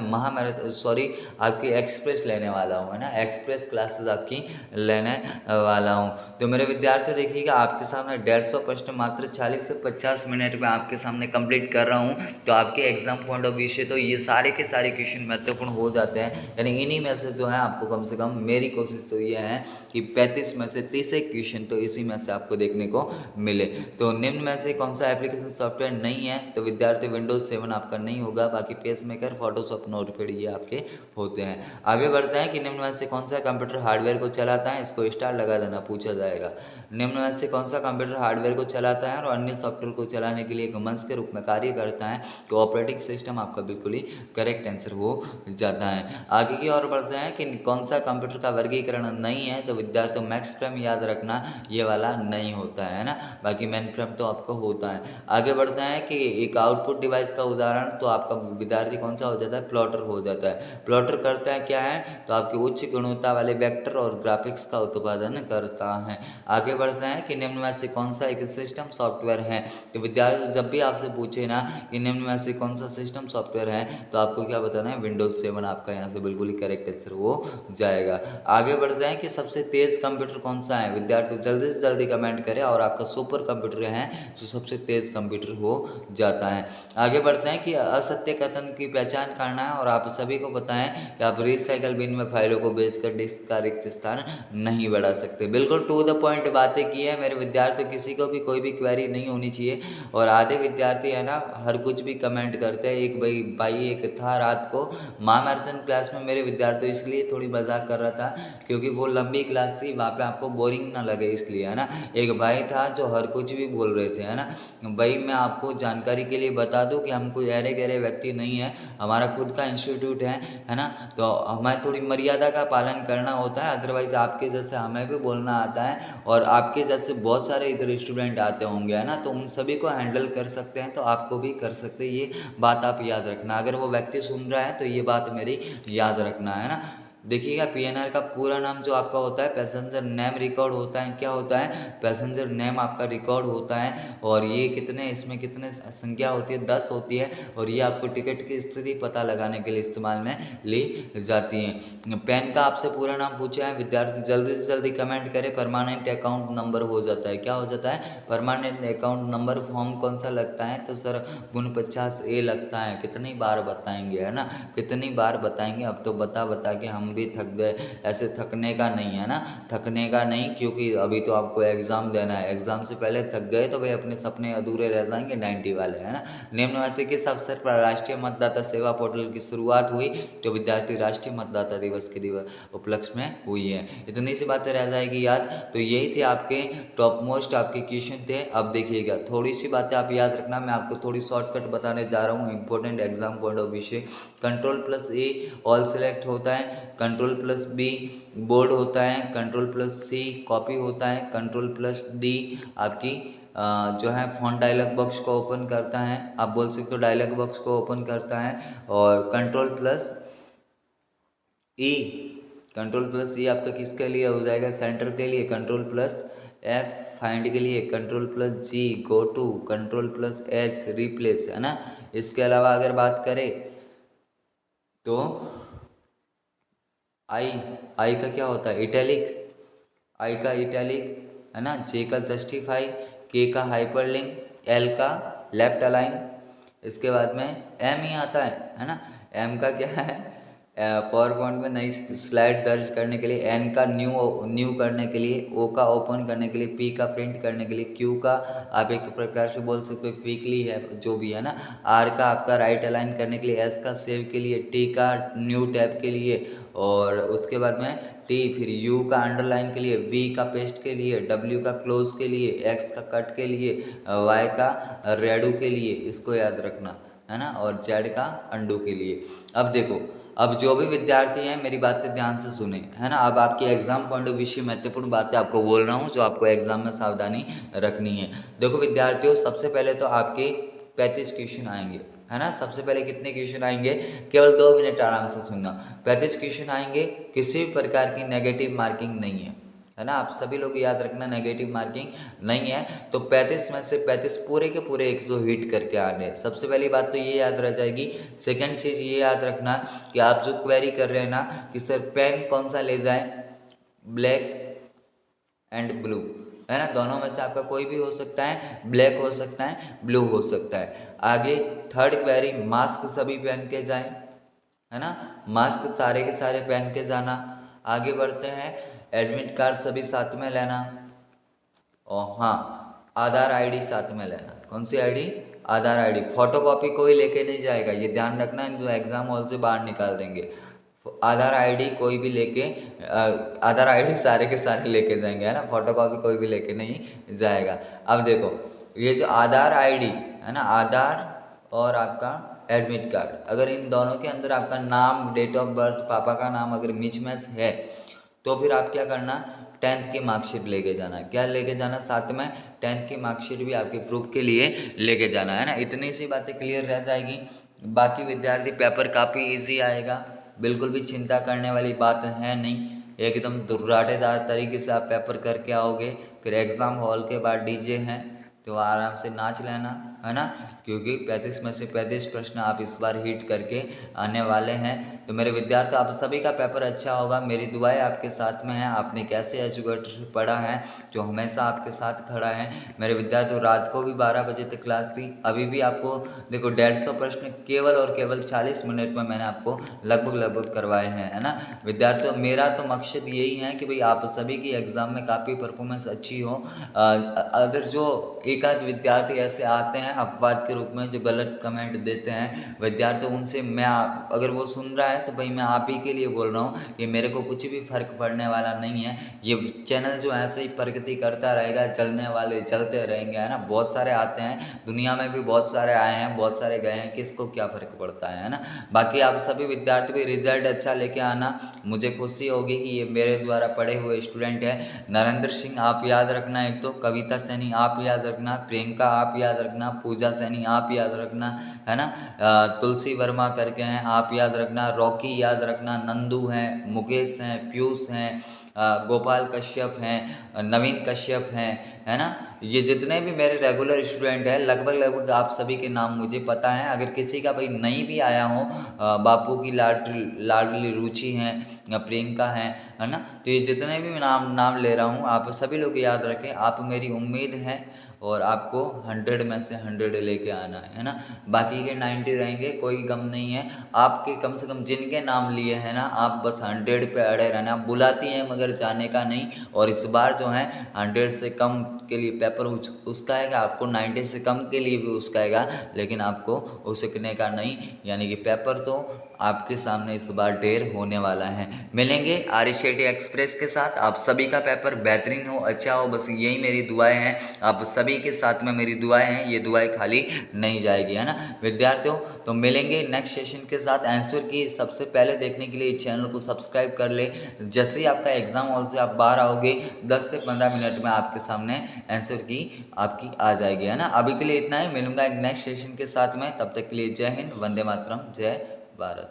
आपकी एक्सप्रेस लेने वाला हूँ, है ना, एक्सप्रेस क्लासेस आपकी लेने वाला हूँ। तो मेरे विद्यार्थी देखिएगा आपके सामने 150 प्रश्न मात्र 40 से 50 मिनट में आपके सामने कंप्लीट कर रहा हूँ। तो आपके एग्जाम पॉइंट ऑफ व्यू से तो ये सारे के सारे क्वेश्चन महत्वपूर्ण हो जाते हैं, यानी इन्हीं में से जो है आपको कम से कम, मेरी कोशिश तो ये है कि 35 में से 30 क्वेश्चन तो इसी में से आपको देखने को मिले। तो निम्न में से कौन सा एप्लीकेशन सॉफ्टवेयर नहीं है, तो विद्यार्थी विंडोज 7 आपका नहीं होगा, बाकी पेसमेकर, फोटोशॉप, नोटपैड ये आपके होते हैं। आगे बढ़ते हैं कि निम्न में से कौन सा कंप्यूटर हार्डवेयर को चलाता है, इसको स्टार लगा देना, पूछा जाएगा। निम्न में से कौन सा कंप्यूटर हार्डवेयर को चलाता है और अन्य सॉफ्टवेयर को चलाने के लिए एक मंच के रूप में कार्य करता है, तो ऑपरेटिंग सिस्टम आपका बिल्कुल ही करेक्ट आंसर हो जाता है। आगे की ओर बढ़ते हैं कि कौन सा कंप्यूटर का वर्गीकरण नहीं है, तो विद्यार्थियों मैक्स फ्रेम याद रखना, ये वाला नहीं होता है ना, बाकी मेन फ्रेम तो आपको होता है। आगे बढ़ते हैं कि एक आउटपुट डिवाइस का उदाहरण, तो आपका विद्यार्थी कौन सा हो जाता है, प्लॉटर हो जाता है। प्लॉटर करता है क्या है, तो आपकी उच्च गुणवत्ता वाले वेक्टर और ग्राफिक्स ग्राफिक्स का उत्पादन करता है। आगे बढ़ते हैं कि निम्न में से कौन सा एक सिस्टम सॉफ्टवेयर है। तो विद्यार्थी जब भी आपसे पूछे ना कि निम्न में से कौन सा सिस्टम सॉफ्टवेयर है, तो आपको क्या बताना है, विंडोज 7 आपका यहाँ से बिल्कुल ही करेक्ट आंसर हो जाएगा। आगे बढ़ते हैं कि सबसे तेज कंप्यूटर कौन सा है। विद्यार्थी जल्दी से जल्दी कमेंट करें और आपका सुपर कंप्यूटर है जो सबसे तेज कंप्यूटर हो जाता है। आगे बढ़ते हैं कि असत्य कथन की पहचान करना है और आप सभी को बताएं कि आप रिसाइकल बिन में फाइलों को बेचकर डिस्क का रिक्त स्थान नहीं बढ़ा सकते। बिल्कुल टू द पॉइंट बातें की है मेरे विद्यार्थी, किसी को भी कोई भी क्वेरी नहीं होनी चाहिए। और आधे विद्यार्थी है ना हर कुछ भी कमेंट करते हैं। एक भाई एक था रात को महामैराथन क्लास में मेरे विद्यार्थी, इसलिए थोड़ी मजाक कर रहा था क्योंकि वो लंबी क्लास थी, वहाँ पे आपको बोरिंग ना लगे इसलिए, है ना। एक भाई था जो हर कुछ भी बोल रहे थे, है ना। भाई मैं आपको जानकारी के लिए बता दूं कि हम कोई अरे गहरे व्यक्ति नहीं है, हमारा खुद का इंस्टीट्यूट है ना। तो हमें थोड़ी मर्यादा का पालन करना होता है, अदरवाइज आपके जैसे हमें भी बोलना आता है और आपके जैसे बहुत सारे इधर स्टूडेंट आते होंगे, है ना। तो उन सभी को हैंडल कर सकते हैं, तो आपको भी कर सकते हैं। ये बात आप याद रखना, अगर वो व्यक्ति सुन रहा है तो ये बात मेरी याद रखना, है ना। देखिएगा पीएनआर का पूरा नाम जो आपका होता है पैसेंजर नेम रिकॉर्ड होता है। क्या होता है, पैसेंजर नेम आपका रिकॉर्ड होता है। और ये कितने, इसमें कितने संख्या होती है, 10 होती है। और ये आपको टिकट की स्थिति पता लगाने के लिए इस्तेमाल में ली जाती है। पैन का आपसे पूरा नाम पूछा है, विद्यार्थी जल्दी से जल्दी कमेंट करें। परमानेंट अकाउंट नंबर हो जाता है, क्या हो जाता है, परमानेंट अकाउंट नंबर। फॉर्म कौन सा लगता है, तो सर 49A लगता है। कितनी बार बताएंगे, है ना, कितनी बार बताएंगे। अब तो बता के हम भी थक गए। ऐसे थकने का नहीं, है ना, थकने का नहीं, क्योंकि अभी तो आपको एग्जाम देना है। एग्जाम से पहले थक गए तो भाई अपने सपने अधूरे रह जाएंगे 90 वाले, है ना। निम्न में से किस अवसर पर राष्ट्रीय मतदाता सेवा पोर्टल की शुरुआत हुई। जो विद्यार्थी राष्ट्रीय मतदाता दिवस के उपलक्ष्य में हुई है। इतनी सी बातें रह जाएगी याद। तो यही थे आपके टॉप मोस्ट आपके क्वेश्चन थे। अब देखिएगा थोड़ी सी बातें आप याद रखना, मैं आपको थोड़ी शॉर्टकट बताने जा रहा हूँ। Important exam point of view से Ctrl+A ऑल सेलेक्ट होता है, Ctrl+B बोर्ड होता है, Ctrl+C कॉपी होता है, Ctrl+D आपकी जो है फ़ॉन्ट डायलॉग बॉक्स को ओपन करता है। आप बोल सकते हो डायलॉग बॉक्स को ओपन करता है। और Ctrl+E आपका किसके लिए हो जाएगा, सेंटर के लिए। Ctrl+F फाइंड के लिए, Ctrl+G go to, Ctrl+H replace, है ना। इसके अलावा अगर बात करें तो आई का क्या होता है, इटैलिक। आई का इटैलिक, है ना। जे का जस्टिफाई, के का हाइपरलिंक, एल का लेफ्ट अलाइन। इसके बाद में एम ही आता है ना। एम का क्या है, पावर पॉइंट में नई स्लाइड दर्ज करने के लिए। एन का न्यू करने के लिए। ओ का ओपन करने के लिए। पी का प्रिंट करने के लिए। क्यू का आप एक प्रकार से बोल सकते हो क्विकली है जो भी, है ना। आर का आपका राइट अलाइन करने के लिए। एस का सेव के लिए। टी का न्यू टैब के लिए। और उसके बाद में टी, फिर यू का अंडरलाइन के लिए। वी का पेस्ट के लिए। डब्ल्यू का क्लोज के लिए। एक्स का कट के लिए। वाई का रेडू के लिए, इसको याद रखना, है ना। और जेड का अंडू के लिए। अब देखो, अब जो भी विद्यार्थी हैं मेरी बातें ध्यान से सुने, है ना। अब आपकी एग्जाम पॉइंट ऑफ व्यू से महत्वपूर्ण बातें आपको बोल रहा हूँ जो आपको एग्जाम में सावधानी रखनी है। देखो विद्यार्थियों, सबसे पहले तो आपके 35 क्वेश्चन आएंगे, है ना। सबसे पहले कितने क्वेश्चन आएंगे, केवल 2 मिनट आराम से सुनना। 35 क्वेश्चन आएंगे, किसी भी प्रकार की नेगेटिव मार्किंग नहीं है ना। आप सभी लोग याद रखना, नेगेटिव मार्किंग नहीं है। तो 35 में से 35 पूरे के पूरे एक तो हिट करके आने हैं। सबसे पहली बात तो ये याद रह जाएगी। सेकंड चीज़ ये याद रखना कि आप जो क्वेरी कर रहे हैं ना कि सर पेन कौन सा ले जाए, ब्लैक एंड ब्लू, है ना। दोनों में से आपका कोई भी हो सकता है, ब्लैक हो सकता है, ब्लू हो सकता है। आगे थर्ड क्वेरी, मास्क सभी पहन के जाएं, है ना। मास्क सारे के सारे पहन के जाना। आगे बढ़ते हैं, एडमिट कार्ड सभी साथ में लेना। और हाँ, आधार आईडी साथ में लेना। कौन सी आईडी, आधार आईडी। फोटोकॉपी कोई लेके नहीं जाएगा, ये ध्यान रखना, जो एग्जाम हॉल से बाहर निकाल देंगे। आधार आईडी कोई भी लेके आधार आईडी सारे के सारे लेके जाएंगे, है ना। फोटोकॉपी कोई भी लेके नहीं जाएगा। अब देखो, ये जो आधार आईडी है ना, आधार और आपका एडमिट कार्ड, अगर इन दोनों के अंदर आपका नाम, डेट ऑफ बर्थ, पापा का नाम अगर मिच है तो फिर आप क्या करना, 10th की मार्कशीट लेके जाना। क्या लेके जाना साथ में, 10th की मार्कशीट भी आपके प्रूफ के लिए लेके जाना, है ना। इतनी सी बातें क्लियर रह जाएगी। बाकी विद्यार्थी पेपर काफ़ी इजी आएगा, बिल्कुल भी चिंता करने वाली बात है नहीं, एकदम दुर्राटेदार तरीके से आप पेपर करके आओगे। फिर एग्ज़ाम हॉल के बाद डीजे हैं तो आराम से नाच लेना, है ना, क्योंकि 35 में से 35 प्रश्न आप इस बार हिट करके आने वाले हैं। तो मेरे विद्यार्थी, आप सभी का पेपर अच्छा होगा, मेरी दुआएं आपके साथ में हैं। आपने कैसे एजुकेटर पढ़ा है जो हमेशा आपके साथ खड़ा है। मेरे विद्यार्थियों, रात को भी 12 बजे तक क्लास थी, अभी भी आपको देखो 150 प्रश्न केवल और केवल 40 मिनट में मैंने आपको लगभग करवाए हैं, है ना। विद्यार्थियों, मेरा तो मकसद यही है कि भाई आप सभी की एग्ज़ाम में काफ़ी परफॉर्मेंस अच्छी हो। अगर जो एक आध विद्यार्थी ऐसे आते हैं अपवाद के रूप में जो गलत कमेंट देते हैं विद्यार्थियों, उनसे मैं अगर वो सुन रहा है तो भाई मैं आप ही के लिए बोल रहा हूँ कि मेरे को कुछ भी फ़र्क पड़ने वाला नहीं है। ये चैनल जो ऐसे ही प्रगति करता रहेगा, चलने वाले चलते रहेंगे, है ना। बहुत सारे आते हैं, दुनिया में भी बहुत सारे आए हैं, बहुत सारे गए हैं, किसको क्या फ़र्क पड़ता है ना। बाकी आप सभी विद्यार्थी भी रिजल्ट अच्छा लेके आना, मुझे खुशी होगी कि ये मेरे द्वारा पढ़े हुए स्टूडेंट हैं। नरेंद्र सिंह आप याद रखना, एक तो कविता सैनी आप याद रखना, प्रियंका आप याद रखना, पूजा सैनी आप याद रखना, है ना। तुलसी वर्मा करके हैं आप याद रखना, रॉकी याद रखना, नंदू हैं, मुकेश हैं, पीयूष हैं, गोपाल कश्यप हैं, नवीन कश्यप हैं, है ना। ये जितने भी मेरे रेगुलर स्टूडेंट हैं लगभग आप सभी के नाम मुझे पता है। अगर किसी का भाई नहीं भी आया हो, बापू की लाडली रुचि हैं, प्रियंका हैं, है ना, तो ये जितने भी नाम ले रहा हूँ आप सभी लोग याद रखें। आप मेरी उम्मीद है और आपको 100 में से 100 लेके आना है ना। बाकी के 90 रहेंगे, कोई गम नहीं है। आपके कम से कम जिनके नाम लिए हैं ना, आप बस 100 पे अड़े रहना। बुलाती हैं मगर जाने का नहीं। और इस बार जो है 100 से कम के लिए पेपर उसकाएगा, आपको 90 से कम के लिए भी उसकाएगा, लेकिन आपको उसकने का नहीं। यानी कि पेपर तो आपके सामने इस बार ढेर होने वाला है। मिलेंगे आरएसटी एक्सप्रेस के साथ। आप सभी का पेपर बेहतरीन हो, अच्छा हो, बस यही मेरी दुआएं हैं। आप सभी के साथ में मेरी दुआएं हैं, ये दुआएं खाली नहीं जाएगी, है ना विद्यार्थियों। तो मिलेंगे नेक्स्ट सेशन के साथ। आंसर की सबसे पहले देखने के लिए चैनल को सब्सक्राइब कर ले। जैसे ही आपका एग्जाम हॉल से आप बाहर आओगे 10 से 15 मिनट में आपके सामने आंसर की आपकी आ जाएगी, है ना। अभी के लिए इतना ही, मिलूंगा एक नेक्स्ट सेशन के साथ में। तब तक के लिए जय हिंद, वंदे मातरम, जय भारत।